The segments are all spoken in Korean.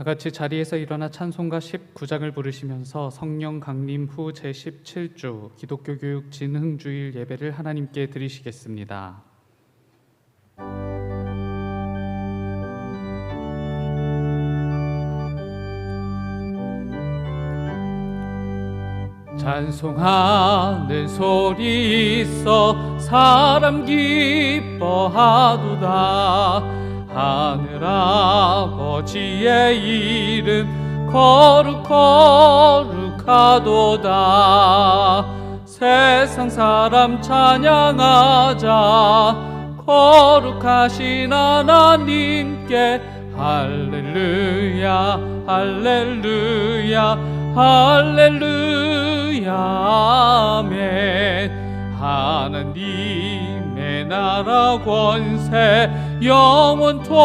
같이 자리에서 일어나 찬송가 19장을 부르시면서 성령 강림 후 제17주 기독교 교육 진흥주일 예배를 하나님께 드리시겠습니다. 찬송하는 소리 있어 사람 기뻐하도다. 하늘 아버지의 이름 거룩하도다. 세상 사람 찬양하자. 거룩하신 하나님께 할렐루야 할렐루야 할렐루야 아멘. 하나님의 나라 권세 영원토록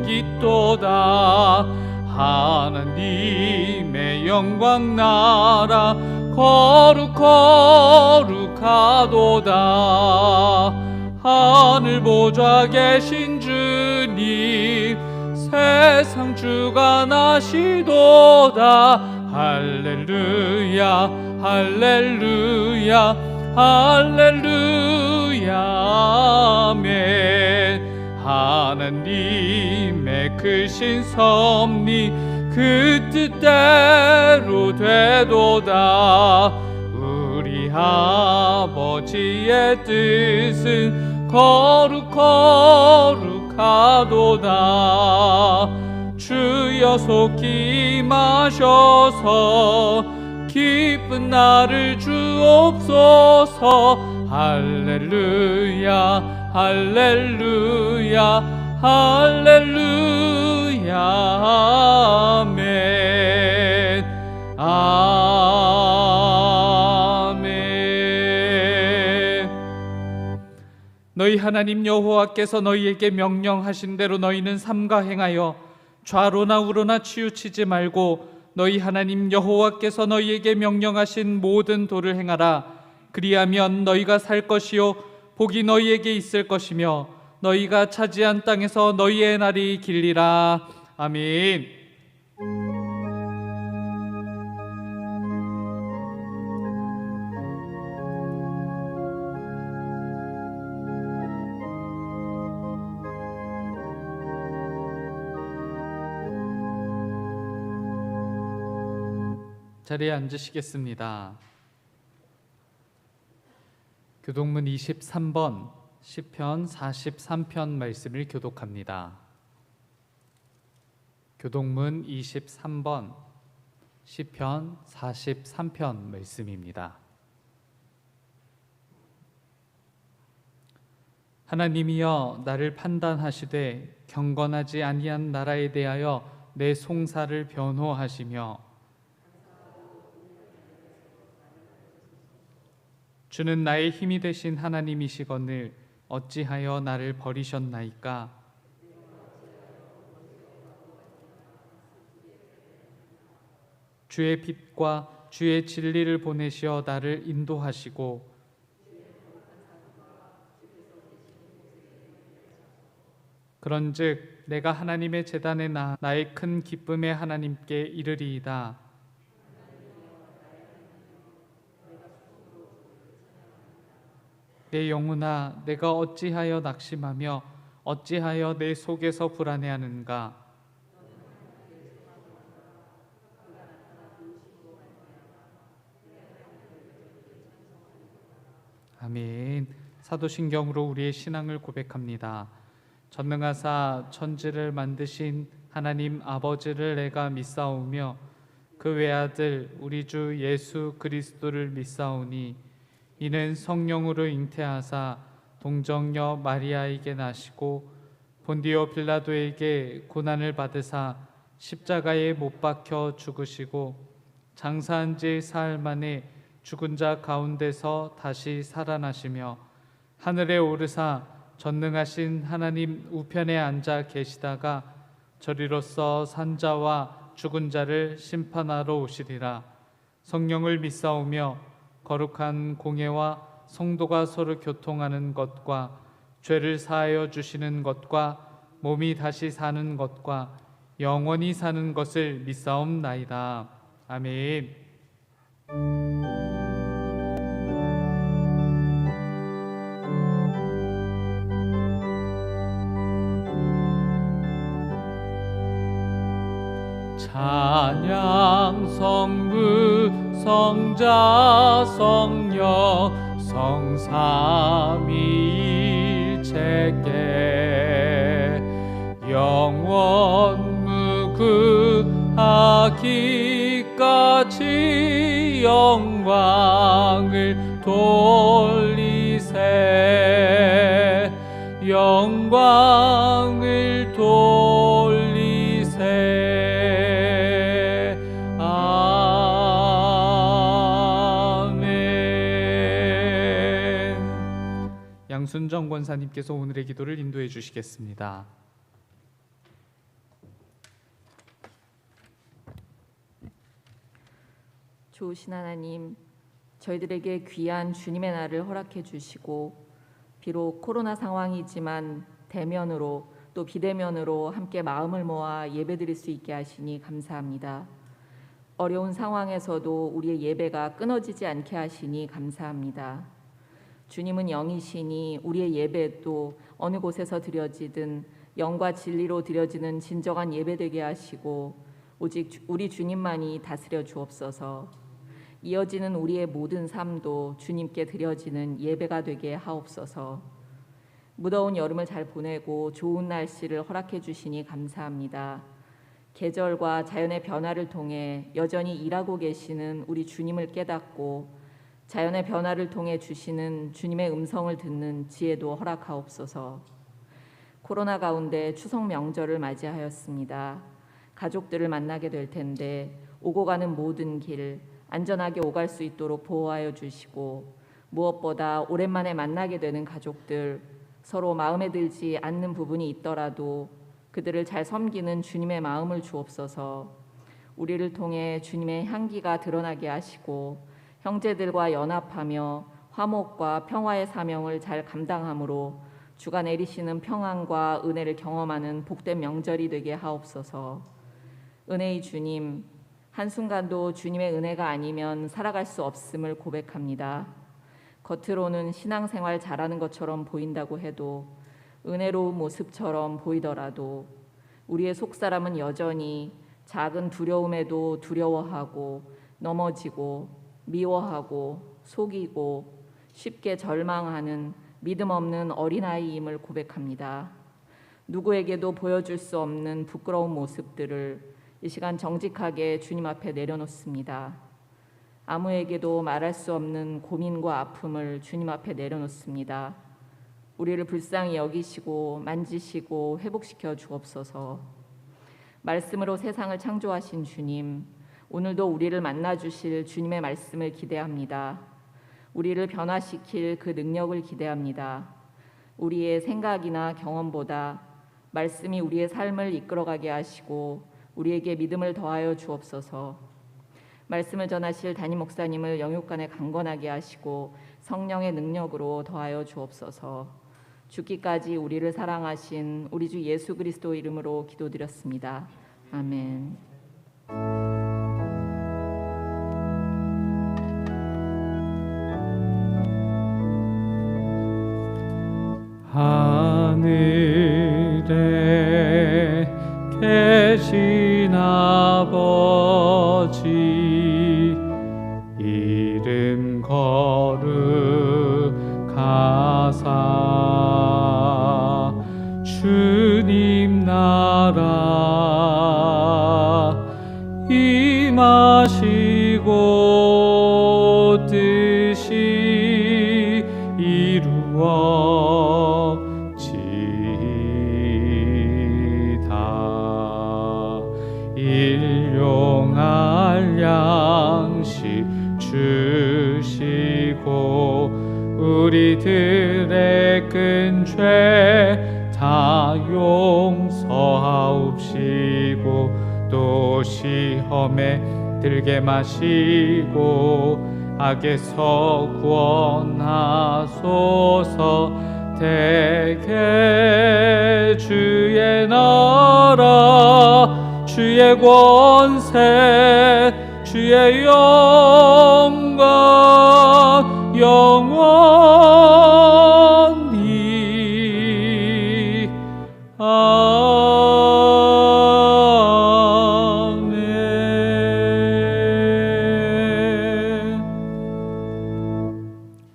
있도다. 하나님의 영광 나라 거룩하도다. 하늘 보좌 계신 주님 세상 주가 나시도다. 할렐루야 할렐루야 할렐루야 아멘. 하나님의 크신 섭리 그 뜻대로 되도다. 우리 아버지의 뜻은 거룩하도다. 주여 속히 마셔서 기쁜 나를 주옵소서. 할렐루야 할렐루야 할렐루야 아멘 아멘. 너희 하나님 여호와께서 너희에게 명령하신 대로 너희는 삼가 행하여 좌로나 우로나 치우치지 말고 너희 하나님 여호와께서 너희에게 명령하신 모든 도를 행하라. 그리하면 너희가 살 것이요 복이 너희에게 있을 것이며 너희가 차지한 땅에서 너희의 날이 길리라. 아멘. 자리에 앉으시겠습니다. 교독문 23번 시편 43편 말씀을 교독합니다. 교독문 23번 시편 43편 말씀입니다. 하나님이여 나를 판단하시되 경건하지 아니한 나라에 대하여 내 송사를 변호하시며 주는 나의 힘이 되신 하나님이시거늘 어찌하여 나를 버리셨나이까. 주의 빛과 주의 진리를 보내시어 나를 인도하시고 그런즉 내가 하나님의 제단에 나의 큰 기쁨의 하나님께 이르리이다. 내 영혼아 내가 어찌하여 낙심하며 어찌하여 내 속에서 불안해하는가. 아멘. 사도신경으로 우리의 신앙을 고백합니다. 전능하사 천지를 만드신 하나님 아버지를 내가 믿사오며 그 외아들 우리 주 예수 그리스도를 믿사오니 이는 성령으로 잉태하사 동정녀 마리아에게 나시고 본디오 빌라도에게 고난을 받으사 십자가에 못 박혀 죽으시고 장사한 지 사흘 만에 죽은 자 가운데서 다시 살아나시며 하늘에 오르사 전능하신 하나님 우편에 앉아 계시다가 저리로서 산자와 죽은 자를 심판하러 오시리라. 성령을 믿사오며 거룩한 공예와 성도가 서로 교통하는 것과 죄를 사하여 주시는 것과 몸이 다시 사는 것과 영원히 사는 것을 믿사옵나이다. 아멘. 찬양 성부 성자 성령 성삼위일체께 영원 무궁하기까지 영광을 돌리세 영광을 돌리세. 양순정 권사님께서 오늘의 기도를 인도해 주시겠습니다. 좋으신 하나님, 저희들에게 귀한 주님의 날을 허락해 주시고 비록 코로나 상황이지만 대면으로 또 비대면으로 함께 마음을 모아 예배드릴 수 있게 하시니 감사합니다. 어려운 상황에서도 우리의 예배가 끊어지지 않게 하시니 감사합니다. 주님은 영이시니 우리의 예배도 어느 곳에서 드려지든 영과 진리로 드려지는 진정한 예배되게 하시고 오직 우리 주님만이 다스려 주옵소서. 이어지는 우리의 모든 삶도 주님께 드려지는 예배가 되게 하옵소서. 무더운 여름을 잘 보내고 좋은 날씨를 허락해 주시니 감사합니다. 계절과 자연의 변화를 통해 여전히 일하고 계시는 우리 주님을 깨닫고 자연의 변화를 통해 주시는 주님의 음성을 듣는 지혜도 허락하옵소서. 코로나 가운데 추석 명절을 맞이하였습니다. 가족들을 만나게 될 텐데 오고 가는 모든 길 안전하게 오갈 수 있도록 보호하여 주시고 무엇보다 오랜만에 만나게 되는 가족들 서로 마음에 들지 않는 부분이 있더라도 그들을 잘 섬기는 주님의 마음을 주옵소서. 우리를 통해 주님의 향기가 드러나게 하시고 형제들과 연합하며 화목과 평화의 사명을 잘 감당함으로 주가 내리시는 평안과 은혜를 경험하는 복된 명절이 되게 하옵소서. 은혜의 주님, 한순간도 주님의 은혜가 아니면 살아갈 수 없음을 고백합니다. 겉으로는 신앙생활 잘하는 것처럼 보인다고 해도 은혜로운 모습처럼 보이더라도 우리의 속사람은 여전히 작은 두려움에도 두려워하고 넘어지고 미워하고 속이고 쉽게 절망하는 믿음 없는 어린아이임을 고백합니다. 누구에게도 보여줄 수 없는 부끄러운 모습들을 이 시간 정직하게 주님 앞에 내려놓습니다. 아무에게도 말할 수 없는 고민과 아픔을 주님 앞에 내려놓습니다. 우리를 불쌍히 여기시고 만지시고 회복시켜 주옵소서. 말씀으로 세상을 창조하신 주님, 오늘도 우리를 만나 주실 주님의 말씀을 기대합니다. 우리를 변화시킬 그 능력을 기대합니다. 우리의 생각이나 경험보다 말씀이 우리의 삶을 이끌어가게 하시고 우리에게 믿음을 더하여 주옵소서. 말씀을 전하실 담임 목사님을 영육간에 강건하게 하시고 성령의 능력으로 더하여 주옵소서. 죽기까지 우리를 사랑하신 우리 주 예수 그리스도 이름으로 기도드렸습니다. 아멘. 하늘에 계신 아버지 이름 거룩하사 주님 나라 임하시고 뜻이 이루어지이다. 일용할 양식 주시고 우리들의 큰 죄 다 용서하옵시고 또 시험에 들게 마시고 악에서 구원하소서. 대개 주의 나라 주의 권세 주의 영광 영원히 아멘.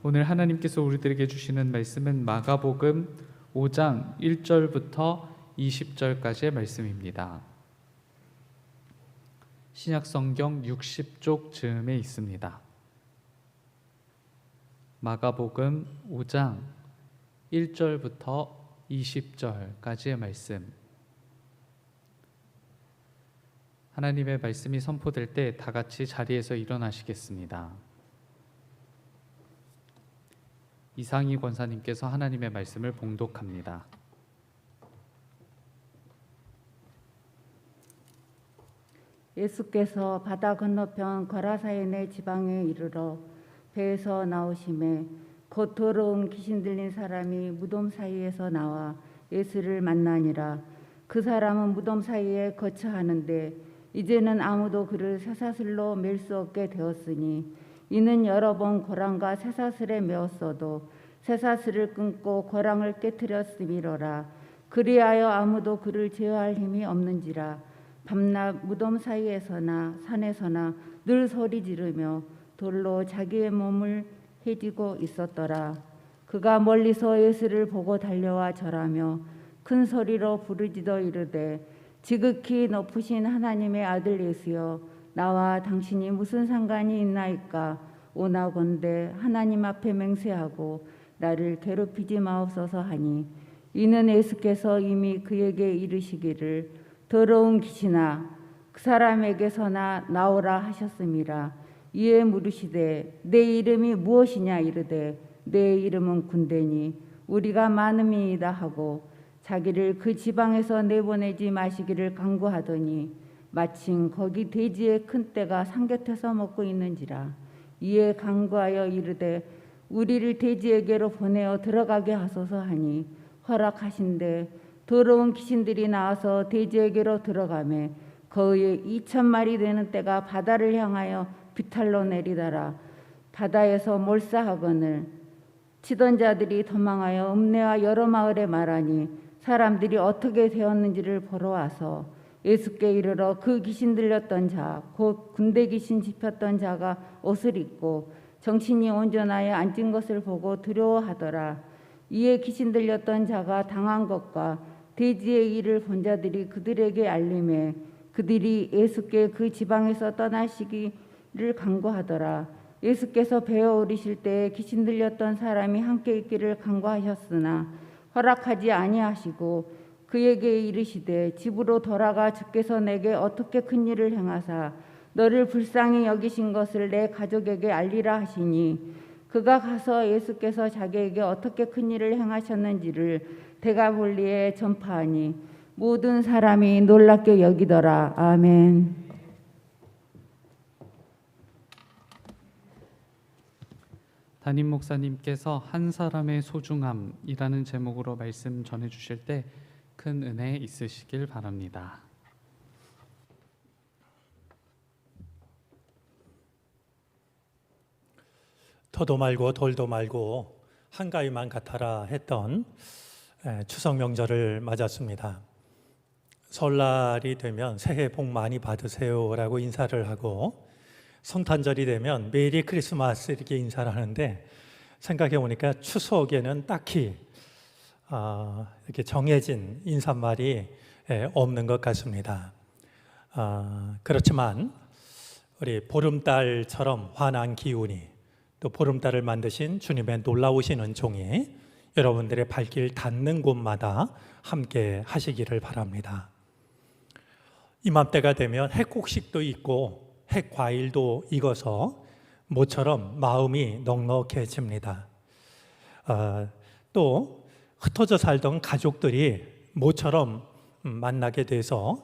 오늘 하나님께서 우리들에게 주시는 말씀은 마가복음 5장 1절부터 20절까지의 말씀입니다. 신약성경 60쪽 즈음에 있습니다. 마가복음 5장 1절부터 20절까지의 말씀. 하나님의 말씀이 선포될 때 다 같이 자리에서 일어나시겠습니다. 이상희 권사님께서 하나님의 말씀을 봉독합니다. 예수께서 바다 건너편 거라사인의 지방에 이르러 배에서 나오심에 곧 더러운 귀신 들린 사람이 무덤 사이에서 나와 예수를 만나니라. 그 사람은 무덤 사이에 거처하는데 이제는 아무도 그를 쇠사슬로 맬 수 없게 되었으니 이는 여러 번 고랑과 쇠사슬에 메었어도 쇠사슬을 끊고 고랑을 깨뜨렸음이로라. 그리하여 아무도 그를 제어할 힘이 없는지라. 밤낮 무덤 사이에서나 산에서나 늘 소리 지르며 돌로 자기의 몸을 헤지고 있었더라. 그가 멀리서 예수를 보고 달려와 절하며 큰 소리로 부르짖어 이르되 지극히 높으신 하나님의 아들 예수여, 나와 당신이 무슨 상관이 있나이까? 오나건대 하나님 앞에 맹세하고 나를 괴롭히지 마옵소서 하니, 이는 예수께서 이미 그에게 이르시기를 더러운 귀신아 그 사람에게서나 나오라 하셨음이라. 이에 물으시되 내 이름이 무엇이냐 이르되 내 이름은 군대니 우리가 많음이이다 하고 자기를 그 지방에서 내보내지 마시기를 간구하더니 마침 거기 돼지의 큰 떼가 상곁에서 먹고 있는지라. 이에 간구하여 이르되 우리를 돼지에게로 보내어 들어가게 하소서 하니 허락하신대 더러운 귀신들이 나와서 돼지에게로 들어가매 거의 2,000마리 되는 떼가 바다를 향하여 비탈로 내리더라. 바다에서 몰사하거늘 치던 자들이 도망하여 읍내와 여러 마을에 말하니 사람들이 어떻게 되었는지를 보러 와서 예수께 이르러 그 귀신 들렸던 자 곧 군대 귀신 짚혔던 자가 옷을 입고 정신이 온전하여 앉은 것을 보고 두려워하더라. 이에 귀신 들렸던 자가 당한 것과 돼지의 일을 본 자들이 그들에게 알림해 그들이 예수께 그 지방에서 떠나시기를 간구하더라. 예수께서 배에 오르실 때에 귀신 들렸던 사람이 함께 있기를 간구하셨으나 허락하지 아니하시고 그에게 이르시되 집으로 돌아가 주께서 내게 어떻게 큰 일을 행하사 너를 불쌍히 여기신 것을 내 가족에게 알리라 하시니 그가 가서 예수께서 자기에게 어떻게 큰 일을 행하셨는지를 데가볼리에 전파하니 모든 사람이 놀랍게 여기더라. 아멘. 담임 목사님께서 한 사람의 소중함이라는 제목으로 말씀 전해 주실 때 큰 은혜 있으시길 바랍니다. 터도 말고 돌도 말고 한가위만 같아라 했던 추석 명절을 맞았습니다. 설날이 되면 새해 복 많이 받으세요라고 인사를 하고 성탄절이 되면 메리 크리스마스 이렇게 인사를 하는데 생각해 보니까 추석에는 딱히 이렇게 정해진 인사말이 없는 것 같습니다. 그렇지만 우리 보름달처럼 환한 기운이 또 보름달을 만드신 주님의 놀라우신 은총이 여러분들의 발길 닿는 곳마다 함께 하시기를 바랍니다. 이맘때가 되면 핵곡식도 있고 핵과일도 익어서 모처럼 마음이 넉넉해집니다. 또 흩어져 살던 가족들이 모처럼 만나게 돼서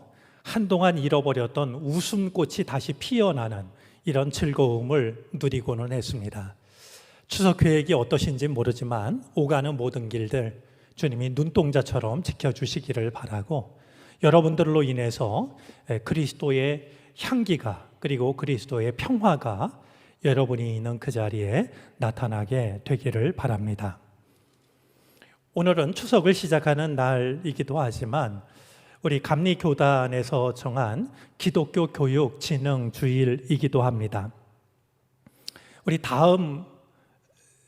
한동안 잃어버렸던 웃음꽃이 다시 피어나는 이런 즐거움을 누리고는 했습니다. 추석 계획이 어떠신지 모르지만 오가는 모든 길들 주님이 눈동자처럼 지켜주시기를 바라고 여러분들로 인해서 그리스도의 향기가 그리고 그리스도의 평화가 여러분이 있는 그 자리에 나타나게 되기를 바랍니다. 오늘은 추석을 시작하는 날이기도 하지만 우리 감리교단에서 정한 기독교 교육 진흥 주일이기도 합니다. 우리 다음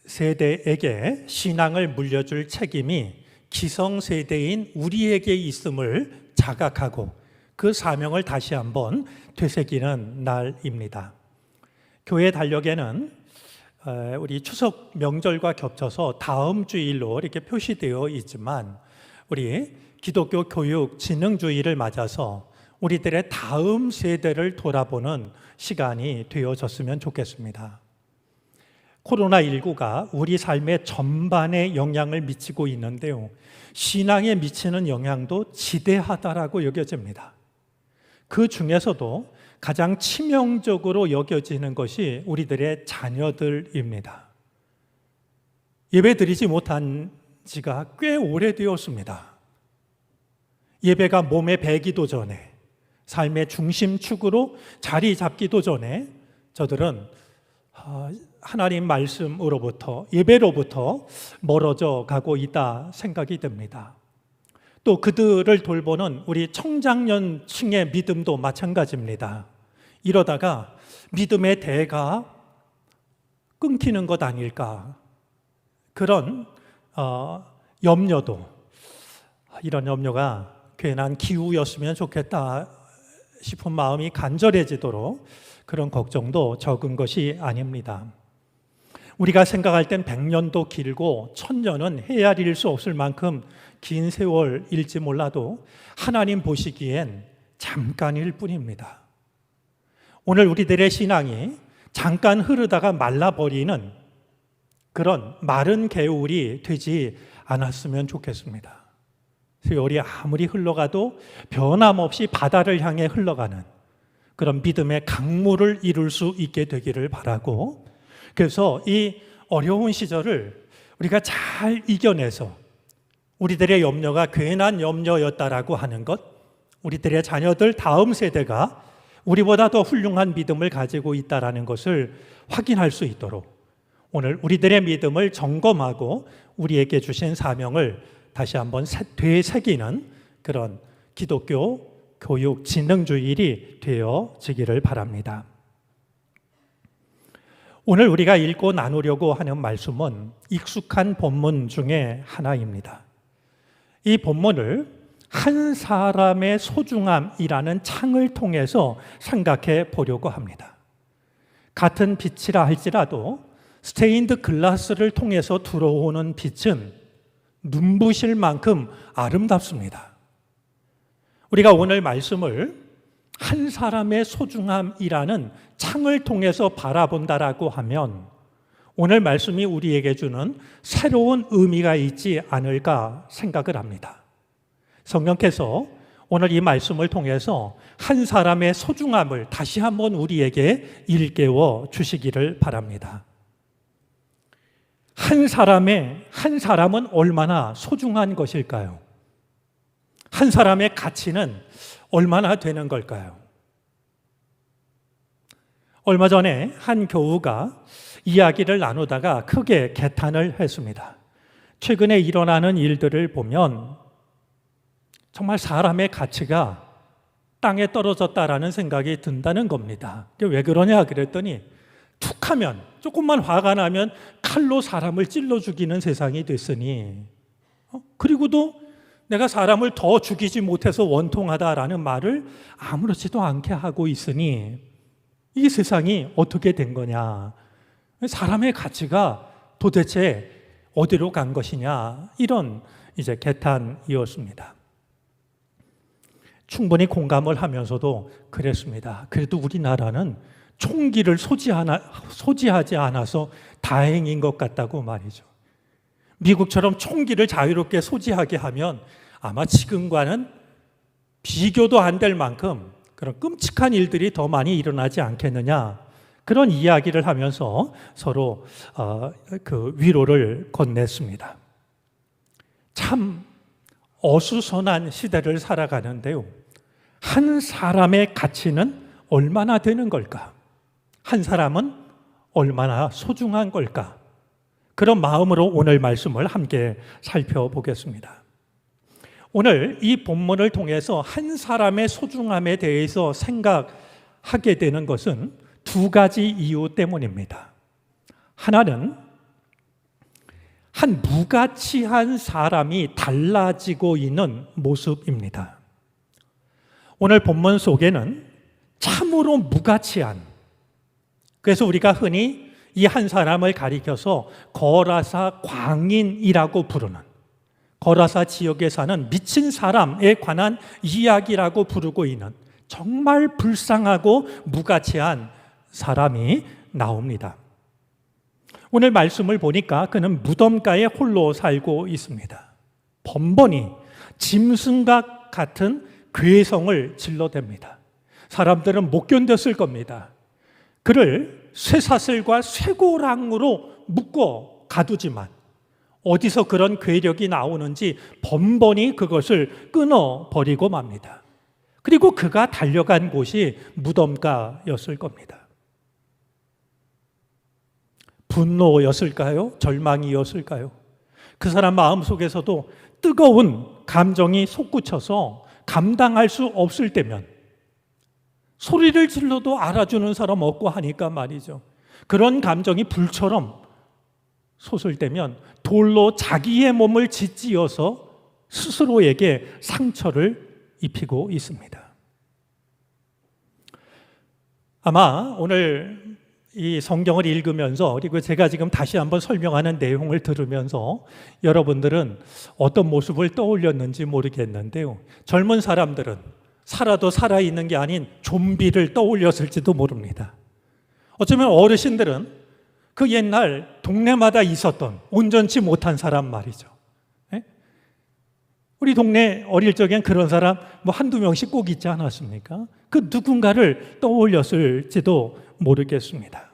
세대에게 신앙을 물려줄 책임이 기성세대인 우리에게 있음을 자각하고 그 사명을 다시 한번 되새기는 날입니다. 교회 달력에는 우리 추석 명절과 겹쳐서 다음 주일로 이렇게 표시되어 있지만 우리 기독교 교육 진흥주의를 맞아서 우리들의 다음 세대를 돌아보는 시간이 되어졌으면 좋겠습니다. 코로나19가 우리 삶의 전반에 영향을 미치고 있는데요. 신앙에 미치는 영향도 지대하다라고 여겨집니다. 그 중에서도 가장 치명적으로 여겨지는 것이 우리들의 자녀들입니다. 예배드리지 못한 지가 꽤 오래되었습니다. 예배가 몸에 배기도 전에, 삶의 중심축으로 자리 잡기도 전에 저들은 하나님 말씀으로부터, 예배로부터 멀어져 가고 있다 생각이 듭니다. 또 그들을 돌보는 우리 청장년층의 믿음도 마찬가지입니다. 이러다가 믿음의 대가 끊기는 것 아닐까, 그런 염려도, 이런 염려가 괜한 기우였으면 좋겠다 싶은 마음이 간절해지도록 그런 걱정도 적은 것이 아닙니다. 우리가 생각할 땐 100년도 길고 1000년은 헤아릴 수 없을 만큼 긴 세월일지 몰라도 하나님 보시기엔 잠깐일 뿐입니다. 오늘 우리들의 신앙이 잠깐 흐르다가 말라버리는 그런 마른 개울이 되지 않았으면 좋겠습니다. 세월이 아무리 흘러가도 변함없이 바다를 향해 흘러가는 그런 믿음의 강물을 이룰 수 있게 되기를 바라고, 그래서 이 어려운 시절을 우리가 잘 이겨내서 우리들의 염려가 괜한 염려였다라고 하는 것, 우리들의 자녀들 다음 세대가 우리보다 더 훌륭한 믿음을 가지고 있다라는 것을 확인할 수 있도록 오늘 우리들의 믿음을 점검하고 우리에게 주신 사명을 다시 한번 되새기는 그런 기독교 교육 진흥주일이 되어지기를 바랍니다. 오늘 우리가 읽고 나누려고 하는 말씀은 익숙한 본문 중에 하나입니다. 이 본문을 한 사람의 소중함이라는 창을 통해서 생각해 보려고 합니다. 같은 빛이라 할지라도 스테인드 글라스를 통해서 들어오는 빛은 눈부실 만큼 아름답습니다. 우리가 오늘 말씀을 한 사람의 소중함이라는 창을 통해서 바라본다라고 하면 오늘 말씀이 우리에게 주는 새로운 의미가 있지 않을까 생각을 합니다. 성령께서 오늘 이 말씀을 통해서 한 사람의 소중함을 다시 한번 우리에게 일깨워 주시기를 바랍니다. 한 사람은 얼마나 소중한 것일까요? 한 사람의 가치는 얼마나 되는 걸까요? 얼마 전에 한 교우가 이야기를 나누다가 크게 개탄을 했습니다. 최근에 일어나는 일들을 보면 정말 사람의 가치가 땅에 떨어졌다라는 생각이 든다는 겁니다. 왜 그러냐 그랬더니 툭하면, 조금만 화가 나면 칼로 사람을 찔러 죽이는 세상이 됐으니, 그리고도 내가 사람을 더 죽이지 못해서 원통하다라는 말을 아무렇지도 않게 하고 있으니 이 세상이 어떻게 된 거냐, 사람의 가치가 도대체 어디로 간 것이냐, 이런 이제 개탄이었습니다. 충분히 공감을 하면서도 그랬습니다. 그래도 우리나라는 총기를 소지하지 않아서 다행인 것 같다고 말이죠. 미국처럼 총기를 자유롭게 소지하게 하면 아마 지금과는 비교도 안 될 만큼 그런 끔찍한 일들이 더 많이 일어나지 않겠느냐, 그런 이야기를 하면서 서로 그 위로를 건넸습니다. 참 어수선한 시대를 살아가는데요. 한 사람의 가치는 얼마나 되는 걸까? 한 사람은 얼마나 소중한 걸까? 그런 마음으로 오늘 말씀을 함께 살펴보겠습니다. 오늘 이 본문을 통해서 한 사람의 소중함에 대해서 생각하게 되는 것은 두 가지 이유 때문입니다. 하나는 한 무가치한 사람이 달라지고 있는 모습입니다. 오늘 본문 속에는 참으로 무가치한, 그래서 우리가 흔히 이 한 사람을 가리켜서 거라사 광인이라고 부르는, 거라사 지역에 사는 미친 사람에 관한 이야기라고 부르고 있는 정말 불쌍하고 무가치한 사람이 나옵니다. 오늘 말씀을 보니까 그는 무덤가에 홀로 살고 있습니다. 번번이 짐승과 같은 괴성을 질러댑니다. 사람들은 못 견뎠을 겁니다. 그를 쇠사슬과 쇠고랑으로 묶어 가두지만 어디서 그런 괴력이 나오는지 번번이 그것을 끊어버리고 맙니다. 그리고 그가 달려간 곳이 무덤가였을 겁니다. 분노였을까요? 절망이었을까요? 그 사람 마음속에서도 뜨거운 감정이 솟구쳐서 감당할 수 없을 때면 소리를 질러도 알아주는 사람 없고 하니까 말이죠. 그런 감정이 불처럼 솟을 때면 돌로 자기의 몸을 짓지어서 스스로에게 상처를 입히고 있습니다. 아마 오늘 이 성경을 읽으면서 그리고 제가 지금 다시 한번 설명하는 내용을 들으면서 여러분들은 어떤 모습을 떠올렸는지 모르겠는데요. 젊은 사람들은 살아도 살아있는 게 아닌 좀비를 떠올렸을지도 모릅니다. 어쩌면 어르신들은 그 옛날 동네마다 있었던 온전치 못한 사람 말이죠. 우리 동네 어릴 적엔 그런 사람 뭐 한두 명씩 꼭 있지 않았습니까? 그 누군가를 떠올렸을지도 모르겠습니다.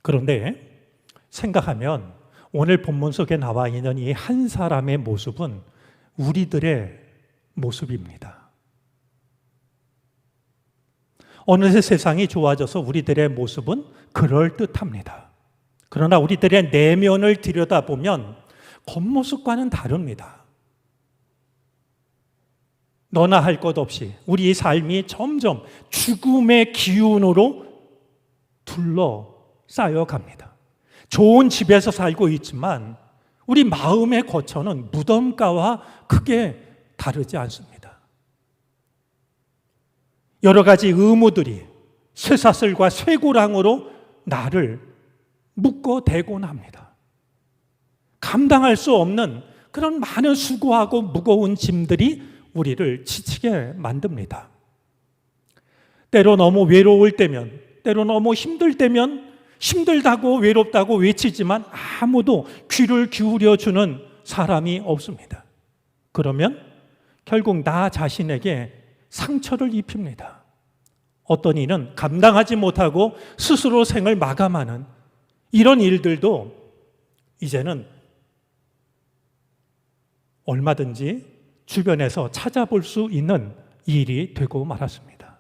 그런데 생각하면 오늘 본문 속에 나와 있는 이 한 사람의 모습은 우리들의 모습입니다. 어느새 세상이 좋아져서 우리들의 모습은 그럴듯합니다. 그러나 우리들의 내면을 들여다보면 겉모습과는 다릅니다. 너나 할 것 없이 우리 삶이 점점 죽음의 기운으로 둘러싸여 갑니다. 좋은 집에서 살고 있지만 우리 마음의 거처는 무덤가와 크게 다르지 않습니다. 여러 가지 의무들이 쇠사슬과 쇠고랑으로 나를 묶어대곤 합니다. 감당할 수 없는 그런 많은 수고하고 무거운 짐들이 우리를 지치게 만듭니다. 때로 너무 외로울 때면, 때로 너무 힘들 때면 힘들다고 외롭다고 외치지만 아무도 귀를 기울여주는 사람이 없습니다. 그러면 결국 나 자신에게 상처를 입힙니다. 어떤 이는 감당하지 못하고 스스로 생을 마감하는 이런 일들도 이제는 얼마든지 주변에서 찾아볼 수 있는 일이 되고 말았습니다.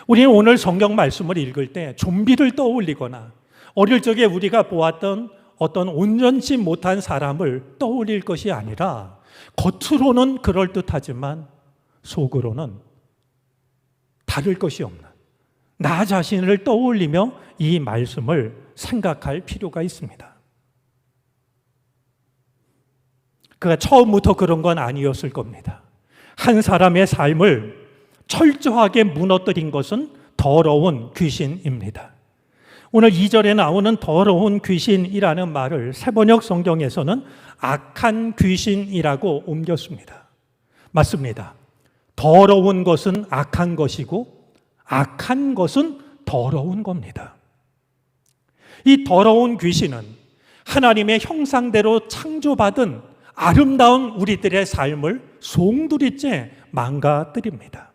우리는 오늘 성경 말씀을 읽을 때 좀비를 떠올리거나 어릴 적에 우리가 보았던 어떤 온전치 못한 사람을 떠올릴 것이 아니라 겉으로는 그럴듯하지만 속으로는 다를 것이 없는 나 자신을 떠올리며 이 말씀을 생각할 필요가 있습니다. 그가 처음부터 그런 건 아니었을 겁니다. 한 사람의 삶을 철저하게 무너뜨린 것은 더러운 귀신입니다. 오늘 2절에 나오는 더러운 귀신이라는 말을 세번역 성경에서는 악한 귀신이라고 옮겼습니다. 맞습니다. 더러운 것은 악한 것이고 악한 것은 더러운 겁니다. 이 더러운 귀신은 하나님의 형상대로 창조받은 아름다운 우리들의 삶을 송두리째 망가뜨립니다.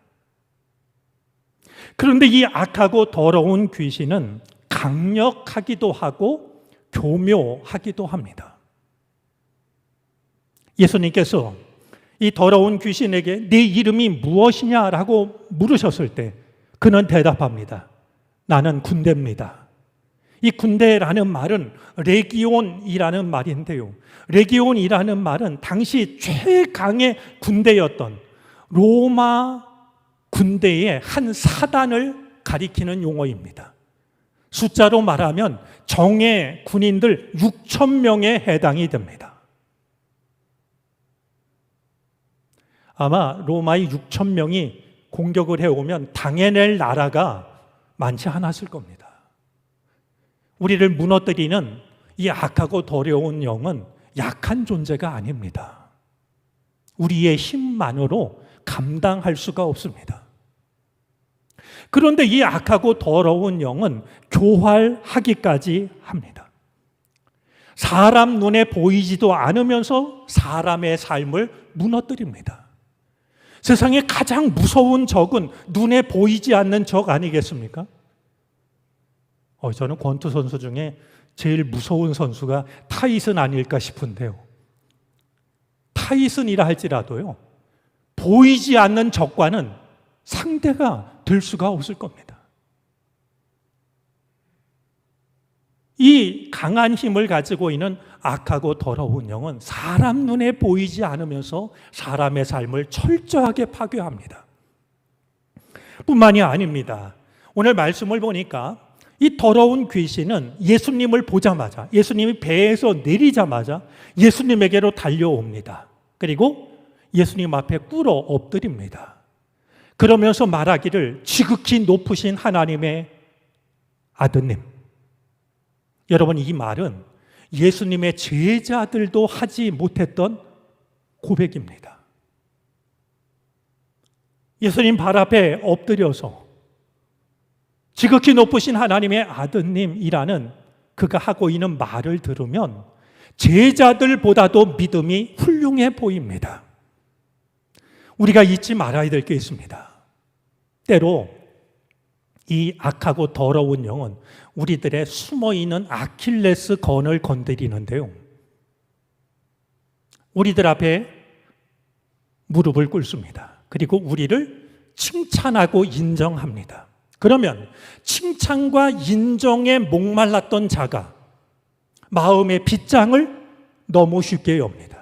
그런데 이 악하고 더러운 귀신은 강력하기도 하고 교묘하기도 합니다. 예수님께서 이 더러운 귀신에게 네 이름이 무엇이냐라고 물으셨을 때 그는 대답합니다. 나는 군대입니다. 이 군대라는 말은 레기온이라는 말인데요. 레기온이라는 말은 당시 최강의 군대였던 로마 군대의 한 사단을 가리키는 용어입니다. 숫자로 말하면 정예 군인들 6천 명에 해당이 됩니다. 아마 로마의 6천 명이 공격을 해오면 당해낼 나라가 많지 않았을 겁니다. 우리를 무너뜨리는 이 악하고 더러운 영은 약한 존재가 아닙니다. 우리의 힘만으로 감당할 수가 없습니다. 그런데 이 악하고 더러운 영은 교활하기까지 합니다. 사람 눈에 보이지도 않으면서 사람의 삶을 무너뜨립니다. 세상에 가장 무서운 적은 눈에 보이지 않는 적 아니겠습니까? 저는 권투 선수 중에 제일 무서운 선수가 타이슨 아닐까 싶은데요. 타이슨이라 할지라도요, 보이지 않는 적과는 상대가 될 수가 없을 겁니다. 이 강한 힘을 가지고 있는 악하고 더러운 영은 사람 눈에 보이지 않으면서 사람의 삶을 철저하게 파괴합니다. 뿐만이 아닙니다. 오늘 말씀을 보니까 이 더러운 귀신은 예수님을 보자마자, 예수님이 배에서 내리자마자 예수님에게로 달려옵니다. 그리고 예수님 앞에 꿇어 엎드립니다. 그러면서 말하기를 지극히 높으신 하나님의 아드님. 여러분, 이 말은 예수님의 제자들도 하지 못했던 고백입니다. 예수님 발 앞에 엎드려서 지극히 높으신 하나님의 아드님이라는 그가 하고 있는 말을 들으면 제자들보다도 믿음이 훌륭해 보입니다. 우리가 잊지 말아야 될 게 있습니다. 때로 이 악하고 더러운 영은 우리들의 숨어있는 아킬레스 건을 건드리는데요. 우리들 앞에 무릎을 꿇습니다. 그리고 우리를 칭찬하고 인정합니다. 그러면 칭찬과 인정에 목말랐던 자가 마음의 빗장을 너무 쉽게 엽니다.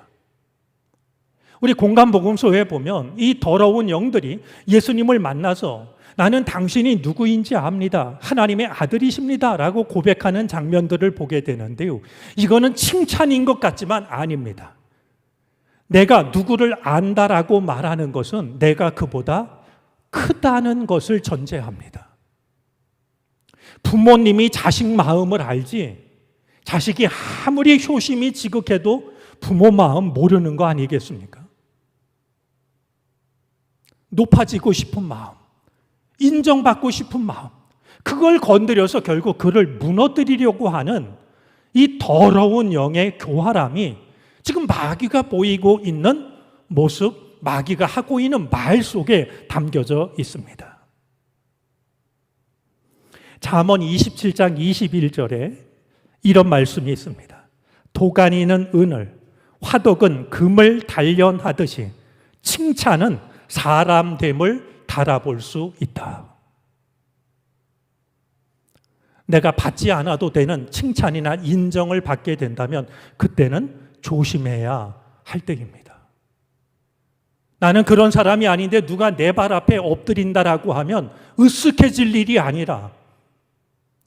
우리 공간복음서에 보면 이 더러운 영들이 예수님을 만나서 나는 당신이 누구인지 압니다. 하나님의 아들이십니다. 라고 고백하는 장면들을 보게 되는데요. 이거는 칭찬인 것 같지만 아닙니다. 내가 누구를 안다라고 말하는 것은 내가 그보다 크다는 것을 전제합니다. 부모님이 자식 마음을 알지 자식이 아무리 효심이 지극해도 부모 마음 모르는 거 아니겠습니까? 높아지고 싶은 마음, 인정받고 싶은 마음, 그걸 건드려서 결국 그를 무너뜨리려고 하는 이 더러운 영의 교활함이 지금 마귀가 보이고 있는 모습, 마귀가 하고 있는 말 속에 담겨져 있습니다. 잠언 27장 21절에 이런 말씀이 있습니다. 도가니는 은을, 화덕은 금을 단련하듯이 칭찬은 사람됨을 달아볼 수 있다. 내가 받지 않아도 되는 칭찬이나 인정을 받게 된다면 그때는 조심해야 할 때입니다. 나는 그런 사람이 아닌데 누가 내 발 앞에 엎드린다라고 하면 으쓱해질 일이 아니라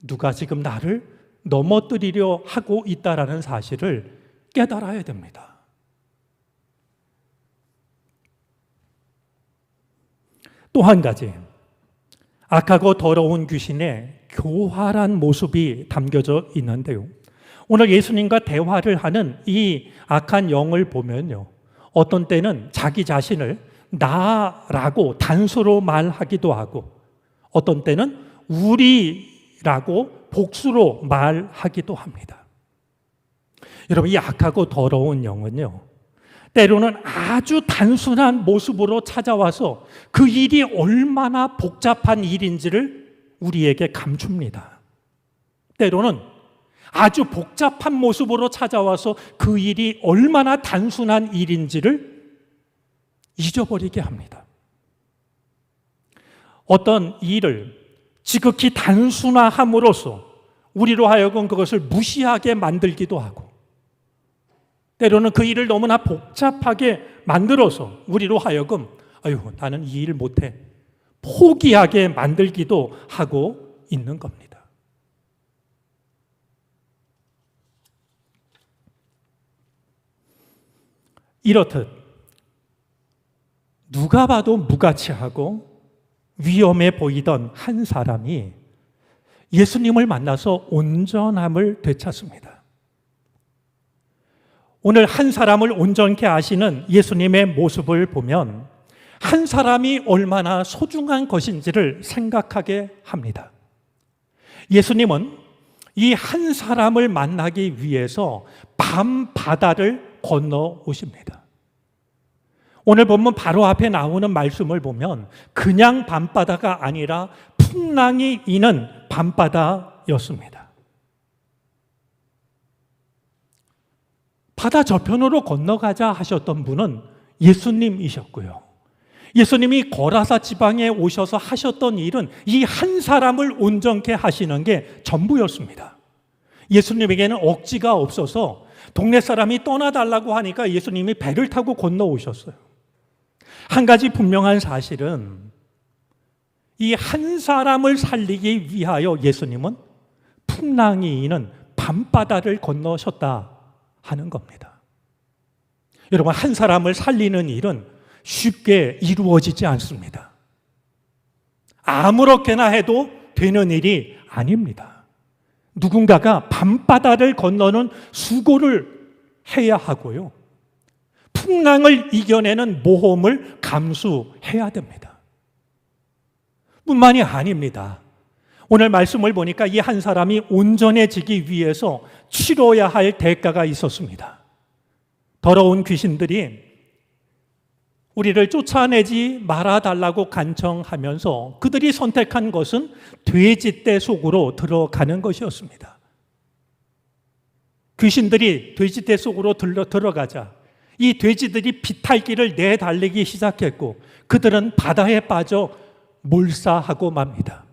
누가 지금 나를 넘어뜨리려 하고 있다라는 사실을 깨달아야 됩니다. 또 한 가지, 악하고 더러운 귀신의 교활한 모습이 담겨져 있는데요. 오늘 예수님과 대화를 하는 이 악한 영을 보면요, 어떤 때는 자기 자신을 나라고 단수로 말하기도 하고 어떤 때는 우리라고 복수로 말하기도 합니다. 여러분, 이 악하고 더러운 영은요, 때로는 아주 단순한 모습으로 찾아와서 그 일이 얼마나 복잡한 일인지를 우리에게 감춥니다. 때로는 아주 복잡한 모습으로 찾아와서 그 일이 얼마나 단순한 일인지를 잊어버리게 합니다. 어떤 일을 지극히 단순화함으로써 우리로 하여금 그것을 무시하게 만들기도 하고, 때로는 그 일을 너무나 복잡하게 만들어서 우리로 하여금 아유, 나는 이 일 못해, 포기하게 만들기도 하고 있는 겁니다. 이렇듯 누가 봐도 무가치하고 위험해 보이던 한 사람이 예수님을 만나서 온전함을 되찾습니다. 오늘 한 사람을 온전케 하시는 예수님의 모습을 보면 한 사람이 얼마나 소중한 것인지를 생각하게 합니다. 예수님은 이 한 사람을 만나기 위해서 밤바다를 건너오십니다. 오늘 본문 바로 앞에 나오는 말씀을 보면 그냥 밤바다가 아니라 풍랑이 있는 밤바다였습니다. 바다 저편으로 건너가자 하셨던 분은 예수님이셨고요. 예수님이 거라사 지방에 오셔서 하셨던 일은 이 한 사람을 온전케 하시는 게 전부였습니다. 예수님에게는 억지가 없어서 동네 사람이 떠나달라고 하니까 예수님이 배를 타고 건너오셨어요. 한 가지 분명한 사실은 이 한 사람을 살리기 위하여 예수님은 풍랑이 있는 밤바다를 건너셨다 하는 겁니다. 여러분, 한 사람을 살리는 일은 쉽게 이루어지지 않습니다. 아무렇게나 해도 되는 일이 아닙니다. 누군가가 밤바다를 건너는 수고를 해야 하고요. 풍랑을 이겨내는 모험을 감수해야 됩니다. 뿐만이 아닙니다. 오늘 말씀을 보니까 이 한 사람이 온전해지기 위해서 치러야 할 대가가 있었습니다. 더러운 귀신들이 우리를 쫓아내지 말아달라고 간청하면서 그들이 선택한 것은 돼지떼 속으로 들어가는 것이었습니다. 귀신들이 돼지떼 속으로 들어가자 이 돼지들이 비탈길을 내달리기 시작했고 그들은 바다에 빠져 몰사하고 맙니다.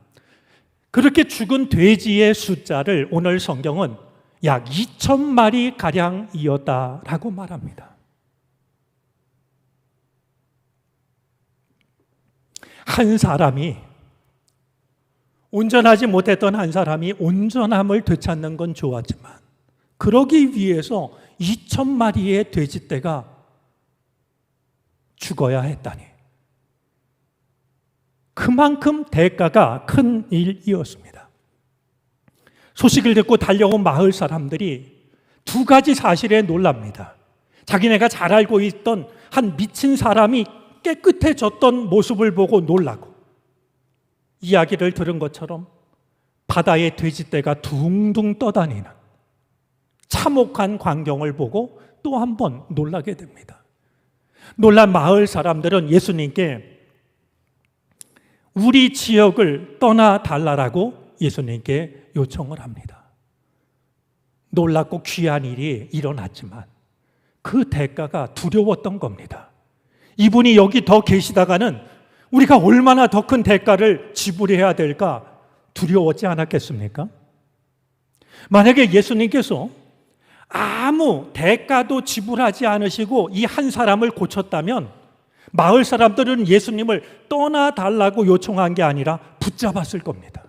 그렇게 죽은 돼지의 숫자를 오늘 성경은 약 2,000마리 가량이었다라고 말합니다. 한 사람이, 온전하지 못했던 한 사람이 온전함을 되찾는 건 좋았지만 그러기 위해서 2,000마리의 돼지떼가 죽어야 했다니, 그만큼 대가가 큰 일이었습니다. 소식을 듣고 달려온 마을 사람들이 두 가지 사실에 놀랍니다. 자기네가 잘 알고 있던 한 미친 사람이 깨끗해졌던 모습을 보고 놀라고, 이야기를 들은 것처럼 바다에 돼지떼가 둥둥 떠다니는 참혹한 광경을 보고 또 한 번 놀라게 됩니다. 놀란 마을 사람들은 예수님께 우리 지역을 떠나달라고 예수님께 요청을 합니다. 놀랍고 귀한 일이 일어났지만 그 대가가 두려웠던 겁니다. 이분이 여기 더 계시다가는 우리가 얼마나 더 큰 대가를 지불해야 될까 두려웠지 않았겠습니까? 만약에 예수님께서 아무 대가도 지불하지 않으시고 이 한 사람을 고쳤다면 마을 사람들은 예수님을 떠나달라고 요청한 게 아니라 붙잡았을 겁니다.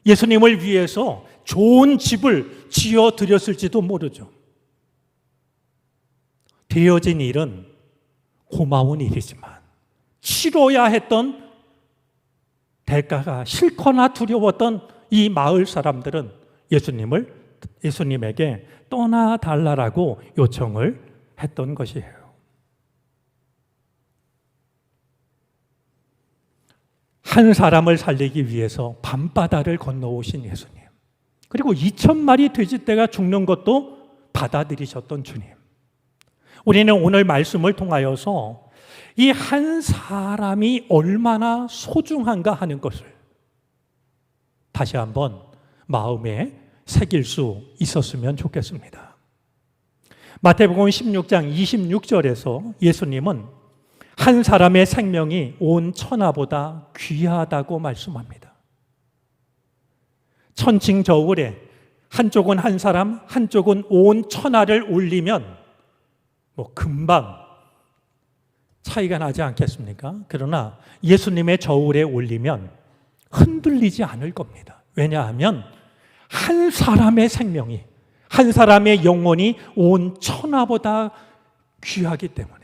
예수님을 위해서 좋은 집을 지어드렸을지도 모르죠. 되어진 일은 고마운 일이지만 치러야 했던 대가가 싫거나 두려웠던 이 마을 사람들은 예수님에게 떠나달라고 요청을 했던 것이에요. 한 사람을 살리기 위해서 밤바다를 건너오신 예수님, 그리고 2,000마리 돼지떼가 죽는 것도 받아들이셨던 주님. 우리는 오늘 말씀을 통하여서 이 한 사람이 얼마나 소중한가 하는 것을 다시 한번 마음에 새길 수 있었으면 좋겠습니다. 마태복음 16장 26절에서 예수님은 한 사람의 생명이 온 천하보다 귀하다고 말씀합니다. 천칭저울에 한쪽은 한 사람, 한쪽은 온 천하를 올리면 금방 차이가 나지 않겠습니까? 그러나 예수님의 저울에 올리면 흔들리지 않을 겁니다. 왜냐하면 한 사람의 생명이, 한 사람의 영혼이 온 천하보다 귀하기 때문에.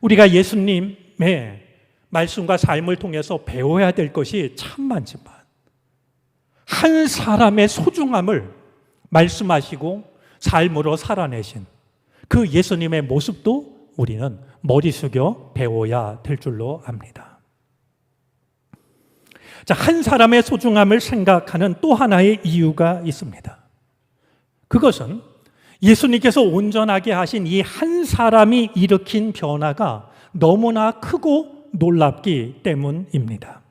우리가 예수님의 말씀과 삶을 통해서 배워야 될 것이 참 많지만 한 사람의 소중함을 말씀하시고 삶으로 살아내신 그 예수님의 모습도 우리는 머리 숙여 배워야 될 줄로 압니다. 자, 한 사람의 소중함을 생각하는 또 하나의 이유가 있습니다. 그것은 예수님께서 온전하게 하신 이 한 사람이 일으킨 변화가 너무나 크고 놀랍기 때문입니다.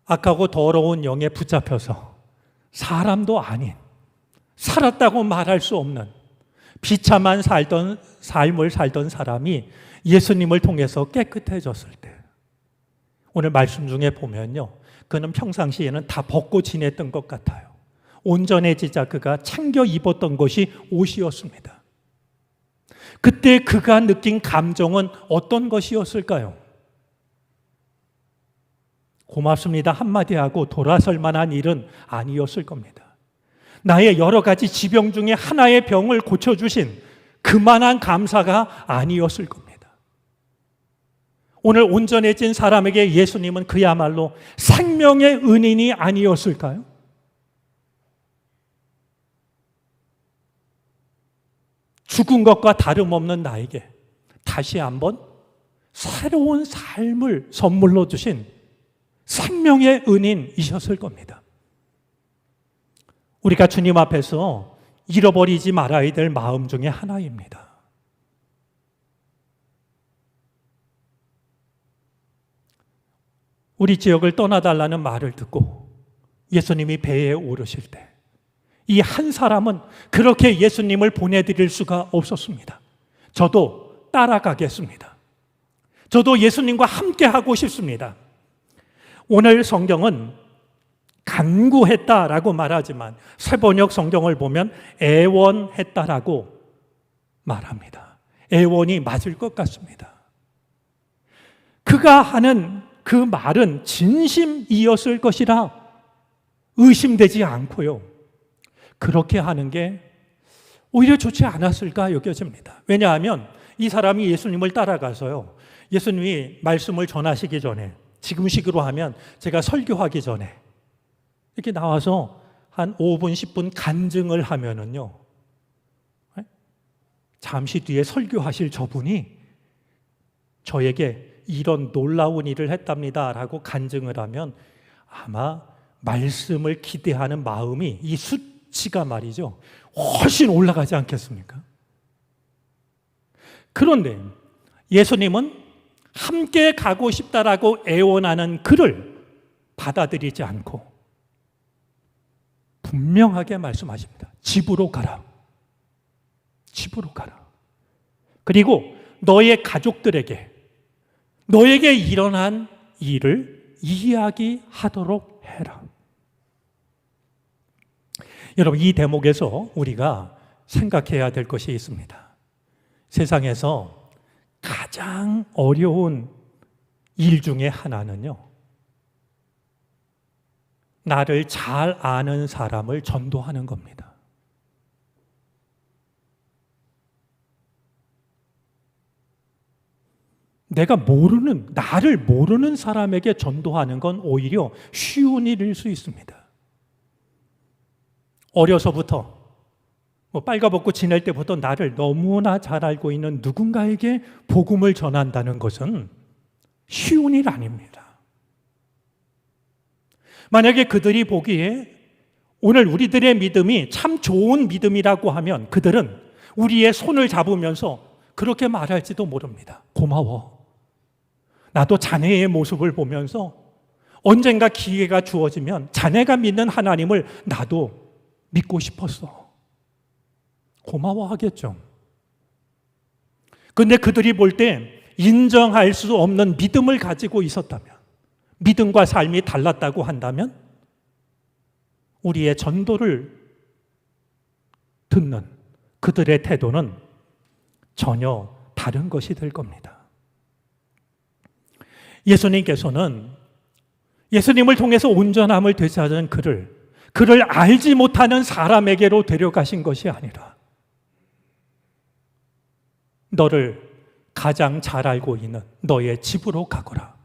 악하고 더러운 영에 붙잡혀서 사람도 아닌, 살았다고 말할 수 없는 비참한 삶을 살던 사람이 예수님을 통해서 깨끗해졌을 때, 오늘 말씀 중에 보면요, 그는 평상시에는 다 벗고 지냈던 것 같아요. 온전해지자 그가 챙겨 입었던 것이 옷이었습니다. 그때 그가 느낀 감정은 어떤 것이었을까요? 고맙습니다 한마디 하고 돌아설 만한 일은 아니었을 겁니다. 나의 여러 가지 지병 중에 하나의 병을 고쳐주신 그만한 감사가 아니었을 겁니다. 오늘 온전해진 사람에게 예수님은 그야말로 생명의 은인이 아니었을까요? 죽은 것과 다름없는 나에게 다시 한번 새로운 삶을 선물로 주신 생명의 은인이셨을 겁니다. 우리가 주님 앞에서 잃어버리지 말아야 될 마음 중에 하나입니다. 우리 지역을 떠나달라는 말을 듣고 예수님이 배에 오르실 때 이 한 사람은 그렇게 예수님을 보내드릴 수가 없었습니다. 저도 따라가겠습니다. 저도 예수님과 함께 하고 싶습니다. 오늘 성경은 간구했다라고 말하지만 새번역 성경을 보면 애원했다라고 말합니다. 애원이 맞을 것 같습니다. 그가 하는 그 말은 진심이었을 것이라 의심되지 않고요. 그렇게 하는 게 오히려 좋지 않았을까 여겨집니다. 왜냐하면 이 사람이 예수님을 따라가서요, 예수님이 말씀을 전하시기 전에, 지금식으로 하면 제가 설교하기 전에 이렇게 나와서 한 5분, 10분 간증을 하면은요, 잠시 뒤에 설교하실 저분이 저에게 이런 놀라운 일을 했답니다 라고 간증을 하면 아마 말씀을 기대하는 마음이, 이 수치가 말이죠, 훨씬 올라가지 않겠습니까? 그런데 예수님은 함께 가고 싶다라고 애원하는 그를 받아들이지 않고 분명하게 말씀하십니다. 집으로 가라. 집으로 가라. 그리고 너의 가족들에게 너에게 일어난 일을 이야기하도록 해라. 여러분, 이 대목에서 우리가 생각해야 될 것이 있습니다. 세상에서 가장 어려운 일 중에 하나는요, 나를 잘 아는 사람을 전도하는 겁니다. 나를 모르는 사람에게 전도하는 건 오히려 쉬운 일일 수 있습니다. 어려서부터 빨가벗고 지낼 때부터 나를 너무나 잘 알고 있는 누군가에게 복음을 전한다는 것은 쉬운 일 아닙니다. 만약에 그들이 보기에 오늘 우리들의 믿음이 참 좋은 믿음이라고 하면 그들은 우리의 손을 잡으면서 그렇게 말할지도 모릅니다. 고마워. 나도 자네의 모습을 보면서 언젠가 기회가 주어지면 자네가 믿는 하나님을 나도 믿고 싶었어. 고마워하겠죠. 근데 그들이 볼 때 인정할 수 없는 믿음을 가지고 있었다면, 믿음과 삶이 달랐다고 한다면 우리의 전도를 듣는 그들의 태도는 전혀 다른 것이 될 겁니다. 예수님께서는 예수님을 통해서 온전함을 되찾은 그를 알지 못하는 사람에게로 데려가신 것이 아니라 너를 가장 잘 알고 있는 너의 집으로 가거라.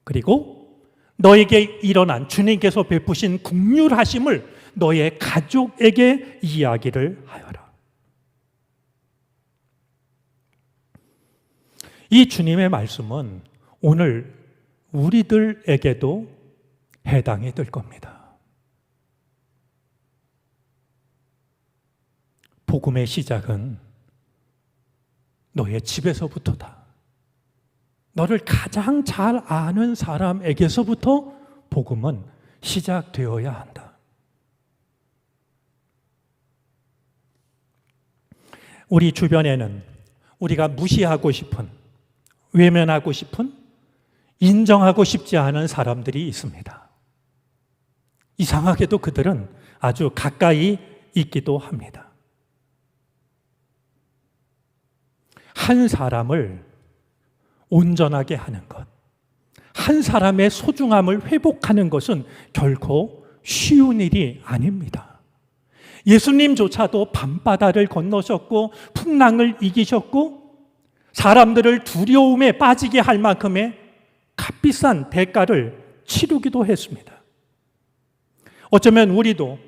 그리고 너에게 일어난 주님께서 베푸신 긍휼하심을 너의 가족에게 이야기를 하여라. 이 주님의 말씀은 오늘 우리들에게도 해당이 될 겁니다. 복음의 시작은 너의 집에서부터다. 너를 가장 잘 아는 사람에게서부터 복음은 시작되어야 한다. 우리 주변에는 우리가 무시하고 싶은, 외면하고 싶은, 인정하고 싶지 않은 사람들이 있습니다. 이상하게도 그들은 아주 가까이 있기도 합니다. 한 사람을 온전하게 하는 것, 한 사람의 소중함을 회복하는 것은 결코 쉬운 일이 아닙니다. 예수님조차도 밤바다를 건너셨고 풍랑을 이기셨고 사람들을 두려움에 빠지게 할 만큼의 값비싼 대가를 치르기도 했습니다. 어쩌면 우리도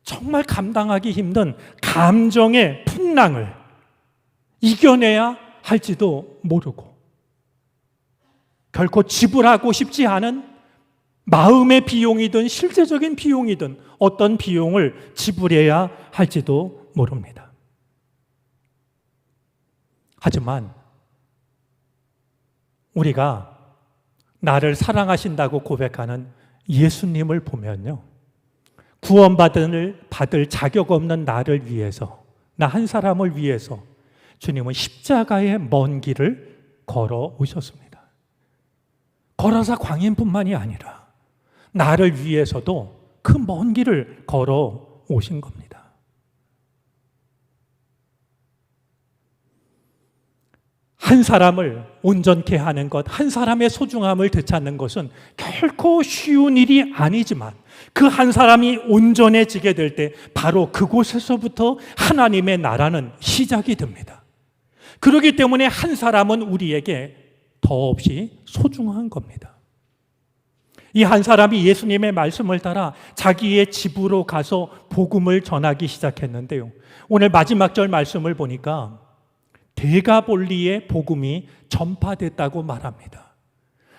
정말 감당하기 힘든 감정의 풍랑을 이겨내야 할지도 모르고 결코 지불하고 싶지 않은 마음의 비용이든 실제적인 비용이든 어떤 비용을 지불해야 할지도 모릅니다. 하지만 우리가 나를 사랑하신다고 고백하는 예수님을 보면요, 구원받을 자격 없는 나를 위해서, 나 한 사람을 위해서 주님은 십자가의 먼 길을 걸어 오셨습니다. 걸어서 광인뿐만이 아니라 나를 위해서도 그 먼 길을 걸어 오신 겁니다. 한 사람을 온전케 하는 것, 한 사람의 소중함을 되찾는 것은 결코 쉬운 일이 아니지만 그 한 사람이 온전해지게 될 때 바로 그곳에서부터 하나님의 나라는 시작이 됩니다. 그렇기 때문에 한 사람은 우리에게 더없이 소중한 겁니다. 이 한 사람이 예수님의 말씀을 따라 자기의 집으로 가서 복음을 전하기 시작했는데요. 오늘 마지막 절 말씀을 보니까 데가볼리의 복음이 전파됐다고 말합니다.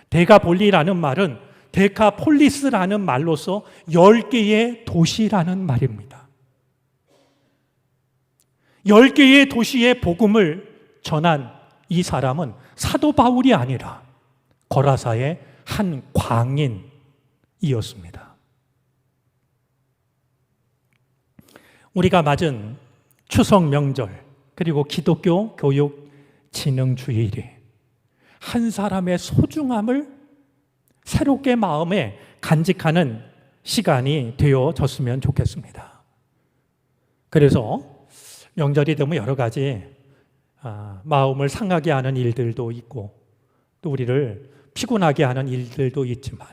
데가볼리라는 말은 데카폴리스라는 말로서 10개의 도시라는 말입니다. 10개의 도시의 복음을 전한 이 사람은 사도 바울이 아니라 거라사의 한 광인이었습니다. 우리가 맞은 추석 명절 그리고 기독교 교육 진흥 주일이 한 사람의 소중함을 새롭게 마음에 간직하는 시간이 되어졌으면 좋겠습니다. 그래서 명절이 되면 여러 가지 마음을 상하게 하는 일들도 있고 또 우리를 피곤하게 하는 일들도 있지만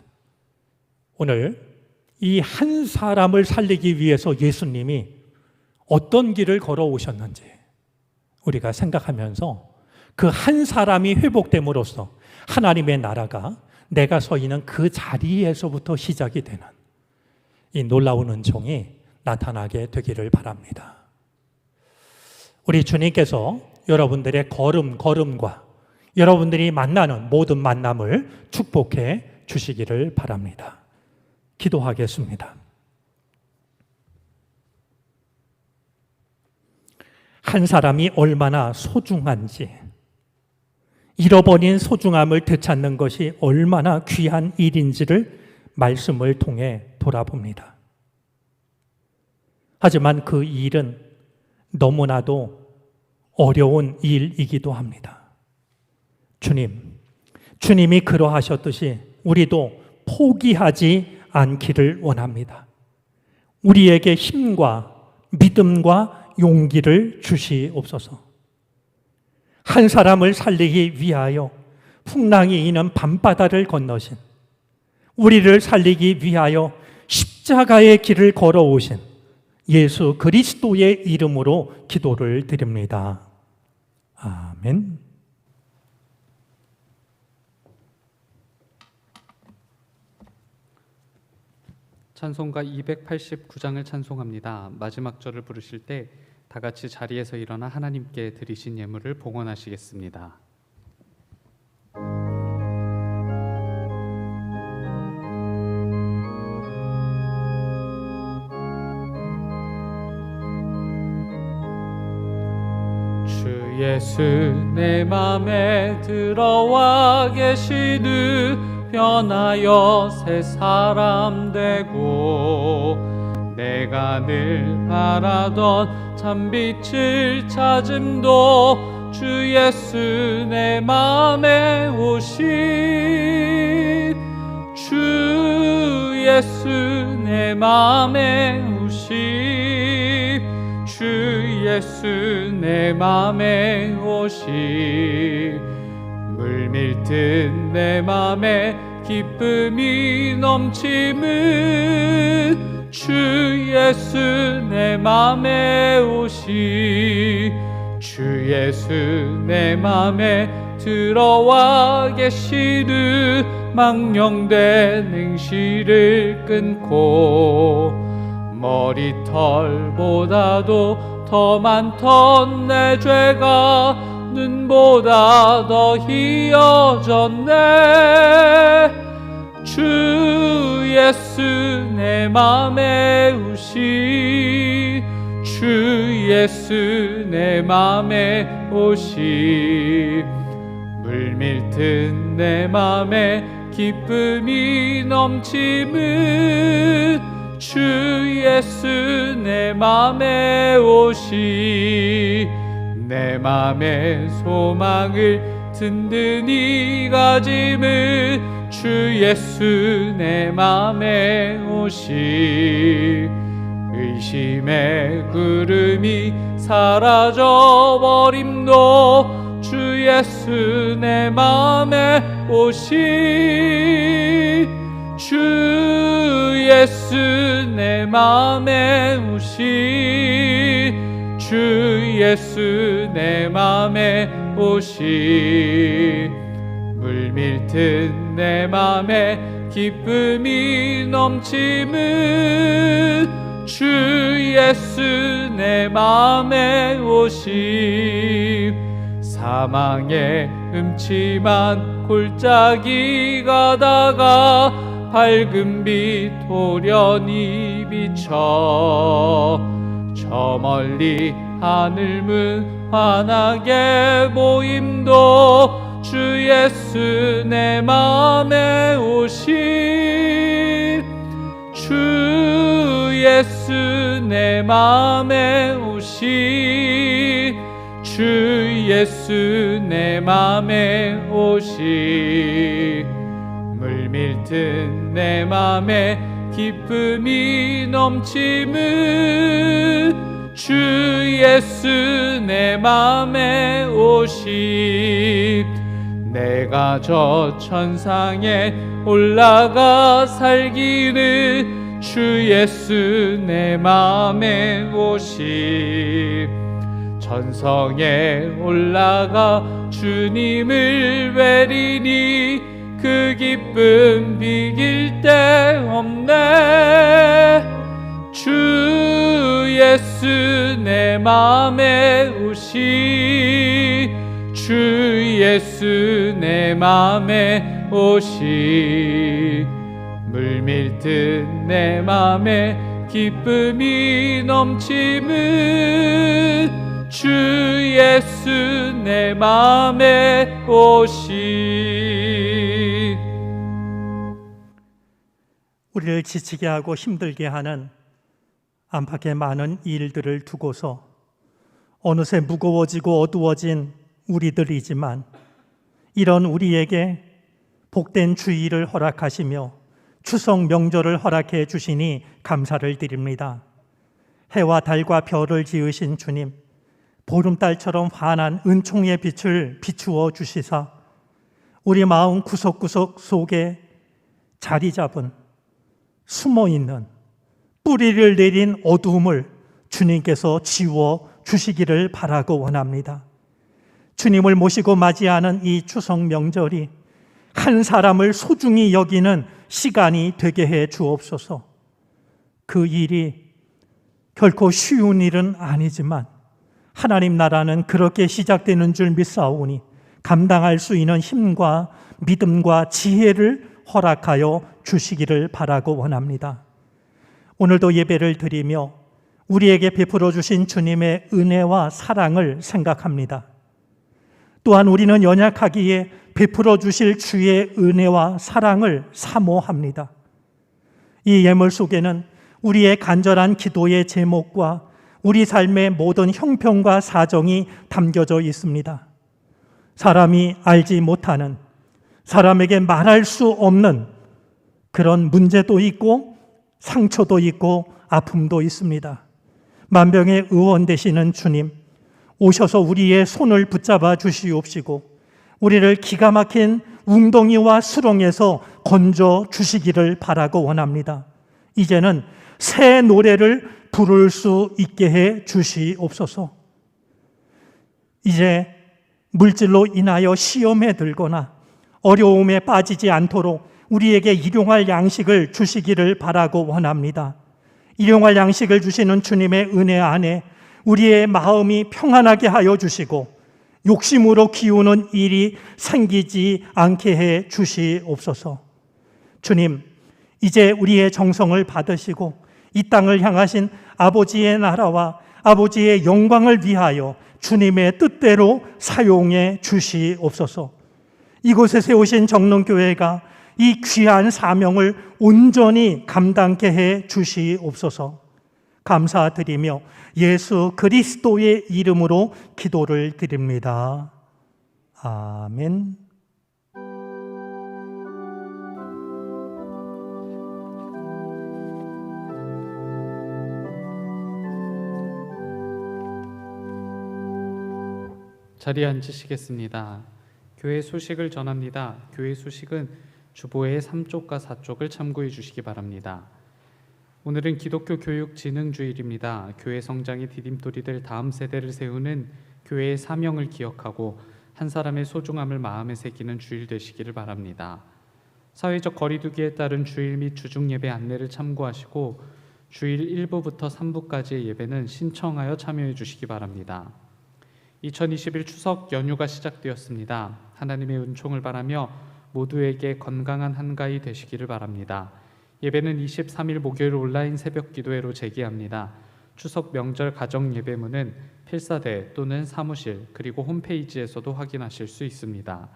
오늘 이 한 사람을 살리기 위해서 예수님이 어떤 길을 걸어오셨는지 우리가 생각하면서 그 한 사람이 회복됨으로써 하나님의 나라가 내가 서 있는 그 자리에서부터 시작이 되는 이 놀라운 은총이 나타나게 되기를 바랍니다. 우리 주님께서 여러분들의 걸음과 여러분들이 만나는 모든 만남을 축복해 주시기를 바랍니다. 기도하겠습니다. 한 사람이 얼마나 소중한지 잃어버린 소중함을 되찾는 것이 얼마나 귀한 일인지를 말씀을 통해 돌아봅니다. 하지만 그 일은 너무나도 어려운 일이기도 합니다. 주님이 그러하셨듯이 우리도 포기하지 않기를 원합니다. 우리에게 힘과 믿음과 용기를 주시옵소서. 한 사람을 살리기 위하여 풍랑이 있는 밤바다를 건너신, 우리를 살리기 위하여 십자가의 길을 걸어오신 예수 그리스도의 이름으로 기도를 드립니다. 아멘. 찬송가 289장을 찬송합니다. 마지막 절을 부르실 때 다 같이 자리에서 일어나 하나님께 드리신 예물을 봉헌하시겠습니다. 주 예수 내 맘에 들어와 계시느 변하여 새 사람 되고 내가 늘 바라던 참빛을 찾음도 주 예수 내 맘에 오신 주 예수 내 맘에 오신 주 예수 내 맘에 오신 물밀듯 내 맘에 기쁨이 넘치는 주 예수 내 맘에 오시 주 예수 내 맘에 들어와 계시느 망령된 행실을 끊고 머리털보다도 더 많던 내 죄가 눈보다 더 희어졌네 주 예수 내 맘에 오시 주 예수 내 맘에 오시 물밀듯 내 맘에 기쁨이 넘치는 주 예수 내 맘에 오시 내 맘의 소망을 든든히 가짐은 주 예수 내 맘에 오시 의심의 구름이 사라져 버림도 주 예수 내 맘에 오시 주 예수 내 맘에 오시 주 예수 내 맘에 오시 물밀듯 내 맘에 기쁨이 넘치는 주 예수 내 맘에 오시 사망의 음침한 골짜기 가다가 밝은 빛 호련히 비쳐 저 멀리 하늘문 환하게 보임도 주 예수 내 맘에 오시 주 예수 내 맘에 오시 주 예수 내 맘에 오시 물밀듯 내 맘에 기쁨이 넘치는 주 예수 내 맘에 오시 내가 저 천상에 올라가 살기는 주 예수 내 맘에 오시 천성에 올라가 주님을 뵈리니 그 기쁨 비길 데 없네 주 예수 내 맘에 오시 주 예수 내 맘에 오시 물밀듯 내 맘에 기쁨이 넘치는 주 예수 내 맘에 오신. 우리를 지치게 하고 힘들게 하는 안팎의 많은 일들을 두고서 어느새 무거워지고 어두워진 우리들이지만, 이런 우리에게 복된 주일을 허락하시며 추석 명절을 허락해 주시니 감사를 드립니다. 해와 달과 별을 지으신 주님, 보름달처럼 환한 은총의 빛을 비추어 주시사 우리 마음 구석구석 속에 자리 잡은 숨어있는 뿌리를 내린 어두움을 주님께서 지워 주시기를 바라고 원합니다. 주님을 모시고 맞이하는 이 추석 명절이 한 사람을 소중히 여기는 시간이 되게 해 주옵소서. 그 일이 결코 쉬운 일은 아니지만 하나님 나라는 그렇게 시작되는 줄 믿사오니 감당할 수 있는 힘과 믿음과 지혜를 허락하여 주시기를 바라고 원합니다. 오늘도 예배를 드리며 우리에게 베풀어 주신 주님의 은혜와 사랑을 생각합니다. 또한 우리는 연약하기에 베풀어 주실 주의 은혜와 사랑을 사모합니다. 이 예물 속에는 우리의 간절한 기도의 제목과 우리 삶의 모든 형편과 사정이 담겨져 있습니다. 사람이 알지 못하는, 사람에게 말할 수 없는 그런 문제도 있고 상처도 있고 아픔도 있습니다. 만병의 의원 되시는 주님, 오셔서 우리의 손을 붙잡아 주시옵시고 우리를 기가 막힌 웅덩이와 수렁에서 건져 주시기를 바라고 원합니다. 이제는 새 노래를 부를 수 있게 해 주시옵소서. 이제 물질로 인하여 시험에 들거나 어려움에 빠지지 않도록 우리에게 일용할 양식을 주시기를 바라고 원합니다. 일용할 양식을 주시는 주님의 은혜 안에 우리의 마음이 평안하게 하여 주시고 욕심으로 기우는 일이 생기지 않게 해 주시옵소서. 주님, 이제 우리의 정성을 받으시고 이 땅을 향하신 아버지의 나라와 아버지의 영광을 위하여 주님의 뜻대로 사용해 주시옵소서. 이곳에 세우신 정론교회가 이 귀한 사명을 온전히 감당케 해 주시옵소서. 감사드리며 예수 그리스도의 이름으로 기도를 드립니다. 아멘. 자리에 앉으시겠습니다. 교회 소식을 전합니다. 교회 소식은 주보의 3쪽과 4쪽을 참고해 주시기 바랍니다. 오늘은 기독교 교육 진흥 주일입니다. 교회 성장의 디딤돌이 될 다음 세대를 세우는 교회의 사명을 기억하고 한 사람의 소중함을 마음에 새기는 주일 되시기를 바랍니다. 사회적 거리두기에 따른 주일 및 주중 예배 안내를 참고하시고 주일 1부부터 3부까지의 예배는 신청하여 참여해 주시기 바랍니다. 2021 추석 연휴가 시작되었습니다. 하나님의 은총을 바라며 모두에게 건강한 한가위 되시기를 바랍니다. 예배는 23일 목요일 온라인 새벽 기도회로 재개합니다. 추석 명절 가정 예배문은 필사대 또는 사무실 그리고 홈페이지에서도 확인하실 수 있습니다.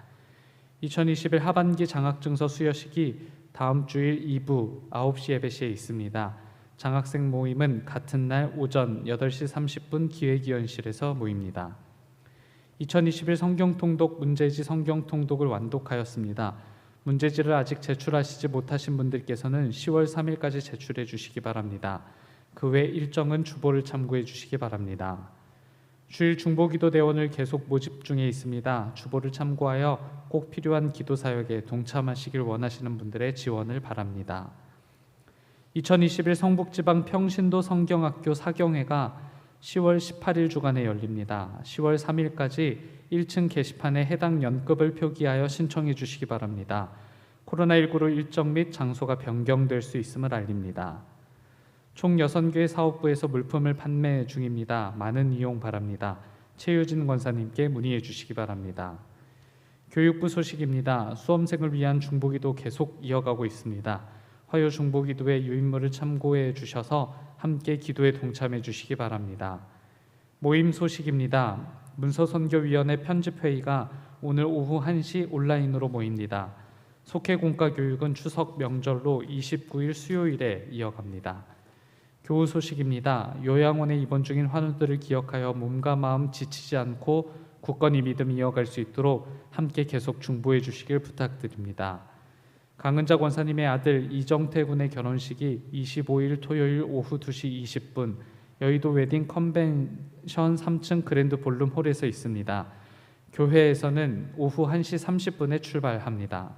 2021 하반기 장학증서 수여식이 다음 주일 2부 9시 예배 시에 있습니다. 장학생 모임은 같은 날 오전 8시 30분 기획위원실에서 모입니다. 2021 성경통독 문제지 성경통독을 완독하였습니다. 문제지를 아직 제출하시지 못하신 분들께서는 10월 3일까지 제출해 주시기 바랍니다. 그 외 일정은 주보를 참고해 주시기 바랍니다. 주일 중보기도 대원을 계속 모집 중에 있습니다. 주보를 참고하여 꼭 필요한 기도 사역에 동참하시길 원하시는 분들의 지원을 바랍니다. 2021 성북지방 평신도 성경학교 사경회가 10월 18일 주간에 열립니다. 10월 3일까지 1층 게시판에 해당 연급을 표기하여 신청해 주시기 바랍니다. 코로나19로 일정 및 장소가 변경될 수 있음을 알립니다. 총 6개 사업부에서 물품을 판매 중입니다. 많은 이용 바랍니다. 최유진 권사님께 문의해 주시기 바랍니다. 교육부 소식입니다. 수험생을 위한 중보기도 계속 이어가고 있습니다. 화요 중보기도의 유인물을 참고해 주셔서 함께 기도에 동참해 주시기 바랍니다. 모임 소식입니다. 문서선교위원회 편집회의가 오늘 오후 1시 온라인으로 모입니다. 속회공과 교육은 추석 명절로 29일 수요일에 이어갑니다. 교우 소식입니다. 요양원에 입원 중인 환우들을 기억하여 몸과 마음 지치지 않고 굳건히 믿음 이어갈 수 있도록 함께 계속 중보해 주시길 부탁드립니다. 강은자 권사님의 아들 이정태 군의 결혼식이 25일 토요일 오후 2시 20분 여의도 웨딩 컨벤션 3층 그랜드 볼룸 홀에서 있습니다. 교회에서는 오후 1시 30분에 출발합니다.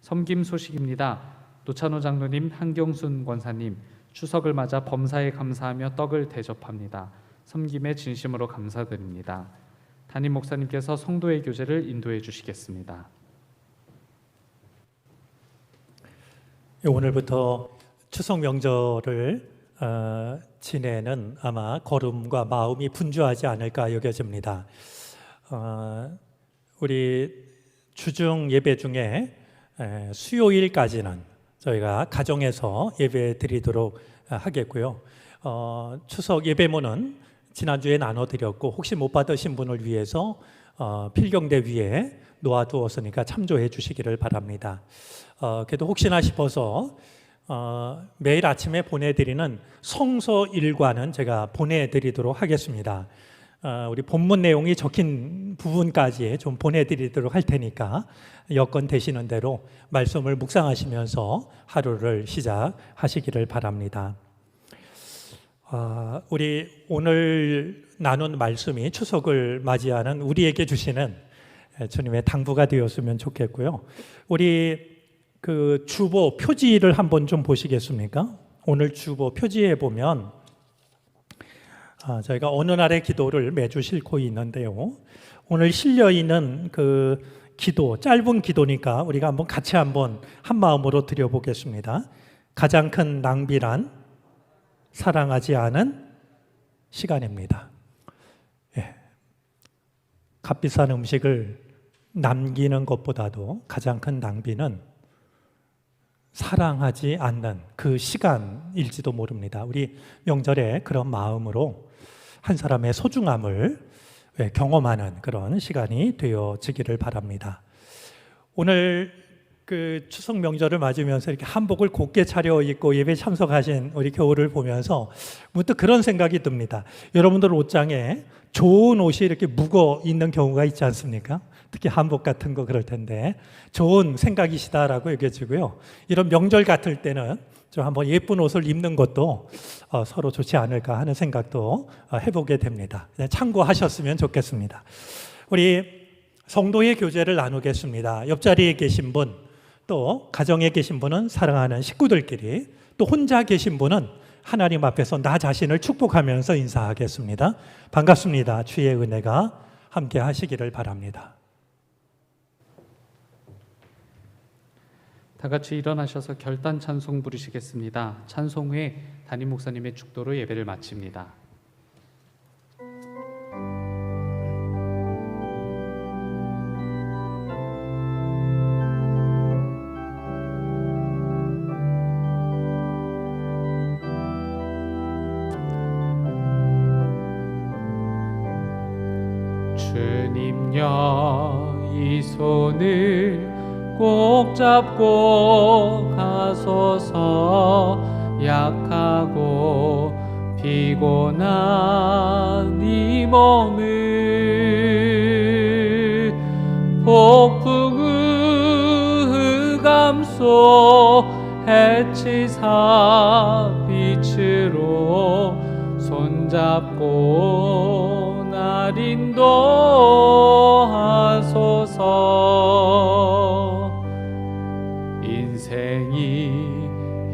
섬김 소식입니다. 노찬호 장로님, 한경순 권사님, 추석을 맞아 범사에 감사하며 떡을 대접합니다. 섬김에 진심으로 감사드립니다. 담임 목사님께서 성도의 교제를 인도해 주시겠습니다. 오늘부터 추석 명절을 지내는 아마 걸음과 마음이 분주하지 않을까 여겨집니다. 우리 주중 예배 중에 수요일까지는 저희가 가정에서 예배 드리도록 하겠고요. 추석 예배문은 지난주에 나눠드렸고 혹시 못 받으신 분을 위해서 필경대 위에 놓아두었으니까 참조해 주시기를 바랍니다. 그래도 혹시나 싶어서 매일 아침에 보내드리는 성서 일과는 제가 보내드리도록 하겠습니다. 우리 본문 내용이 적힌 부분까지 좀 보내드리도록 할 테니까 여건 되시는 대로 말씀을 묵상하시면서 하루를 시작하시기를 바랍니다. 우리 오늘 나눈 말씀이 추석을 맞이하는 우리에게 주시는 주님의 당부가 되었으면 좋겠고요. 우리 그 주보 표지를 한번 좀 보시겠습니까? 오늘 주보 표지에 보면 저희가 어느 날의 기도를 매주 싣고 있는데요. 오늘 실려 있는 그 기도, 짧은 기도니까 우리가 한번 같이 한번 한 마음으로 드려보겠습니다. 가장 큰 낭비란 사랑하지 않은 시간입니다. 예. 값비싼 음식을 남기는 것보다도 가장 큰 낭비는 사랑하지 않는 그 시간일지도 모릅니다. 우리 명절에 그런 마음으로 한 사람의 소중함을 경험하는 그런 시간이 되어지기를 바랍니다. 오늘 그 추석 명절을 맞으면서 이렇게 한복을 곱게 차려입고 예배 참석하신 우리 교우를 보면서 문득 그런 생각이 듭니다. 여러분들 옷장에 좋은 옷이 이렇게 묵어 있는 경우가 있지 않습니까? 특히 한복 같은 거 그럴 텐데 좋은 생각이시다라고 여겨지고요. 이런 명절 같을 때는 좀 한번 예쁜 옷을 입는 것도 서로 좋지 않을까 하는 생각도 해보게 됩니다. 참고하셨으면 좋겠습니다. 우리 성도의 교제를 나누겠습니다. 옆자리에 계신 분, 또 가정에 계신 분은 사랑하는 식구들끼리, 또 혼자 계신 분은 하나님 앞에서 나 자신을 축복하면서 인사하겠습니다. 반갑습니다. 주의 은혜가 함께 하시기를 바랍니다. 다 같이 일어나셔서 결단 찬송 부르시겠습니다. 찬송 후에 담임 목사님의 축도로 예배를 마칩니다. 주님여 이 손을 꼭 잡고 가소서. 약하고 피곤한 이 몸을 폭풍의 흑암 속 해치사 빛으로 손잡고 날 인도하소서. 인생이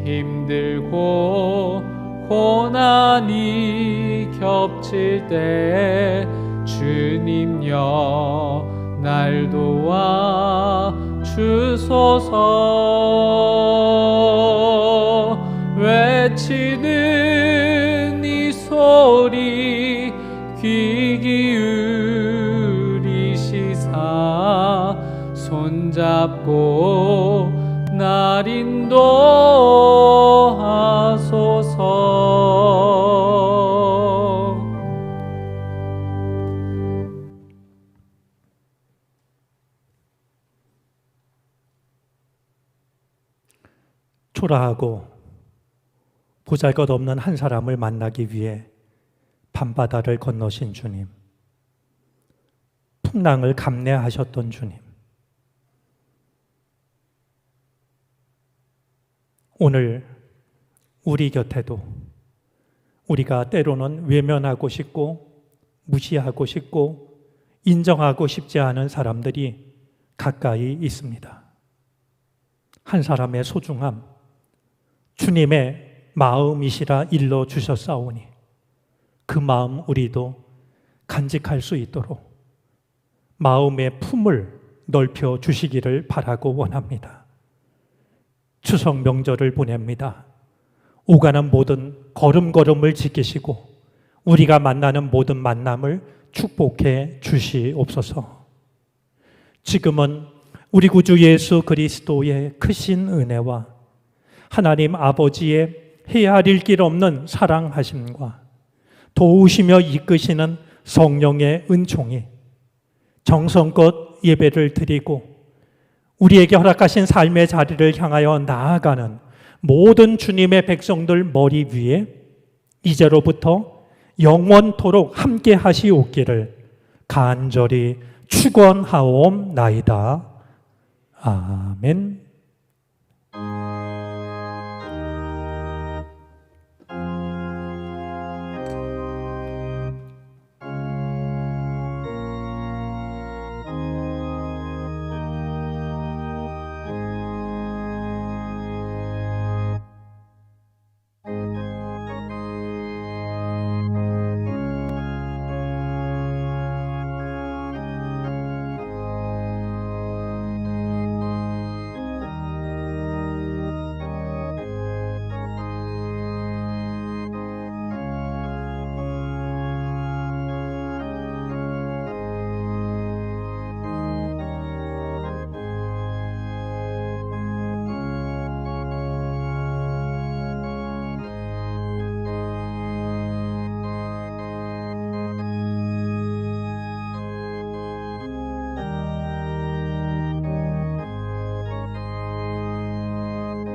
힘들고 고난이 겹칠 때 주님여 날 도와 주소서. 외치는 이 소리 귀 기울이시사 손잡고 날 인도하소서. 초라하고 보잘것없는 한 사람을 만나기 위해 밤바다를 건너신 주님, 풍랑을 감내하셨던 주님, 오늘 우리 곁에도 우리가 때로는 외면하고 싶고 무시하고 싶고 인정하고 싶지 않은 사람들이 가까이 있습니다. 한 사람의 소중함, 주님의 마음이시라 일러 주셨사오니 그 마음 우리도 간직할 수 있도록 마음의 품을 넓혀 주시기를 바라고 원합니다. 추석 명절을 보냅니다. 오가는 모든 걸음걸음을 지키시고 우리가 만나는 모든 만남을 축복해 주시옵소서. 지금은 우리 구주 예수 그리스도의 크신 은혜와 하나님 아버지의 헤아릴 길 없는 사랑하심과 도우시며 이끄시는 성령의 은총이 정성껏 예배를 드리고 우리에게 허락하신 삶의 자리를 향하여 나아가는 모든 주님의 백성들 머리 위에 이제로부터 영원토록 함께 하시옵기를 간절히 축원하옵나이다. 아멘.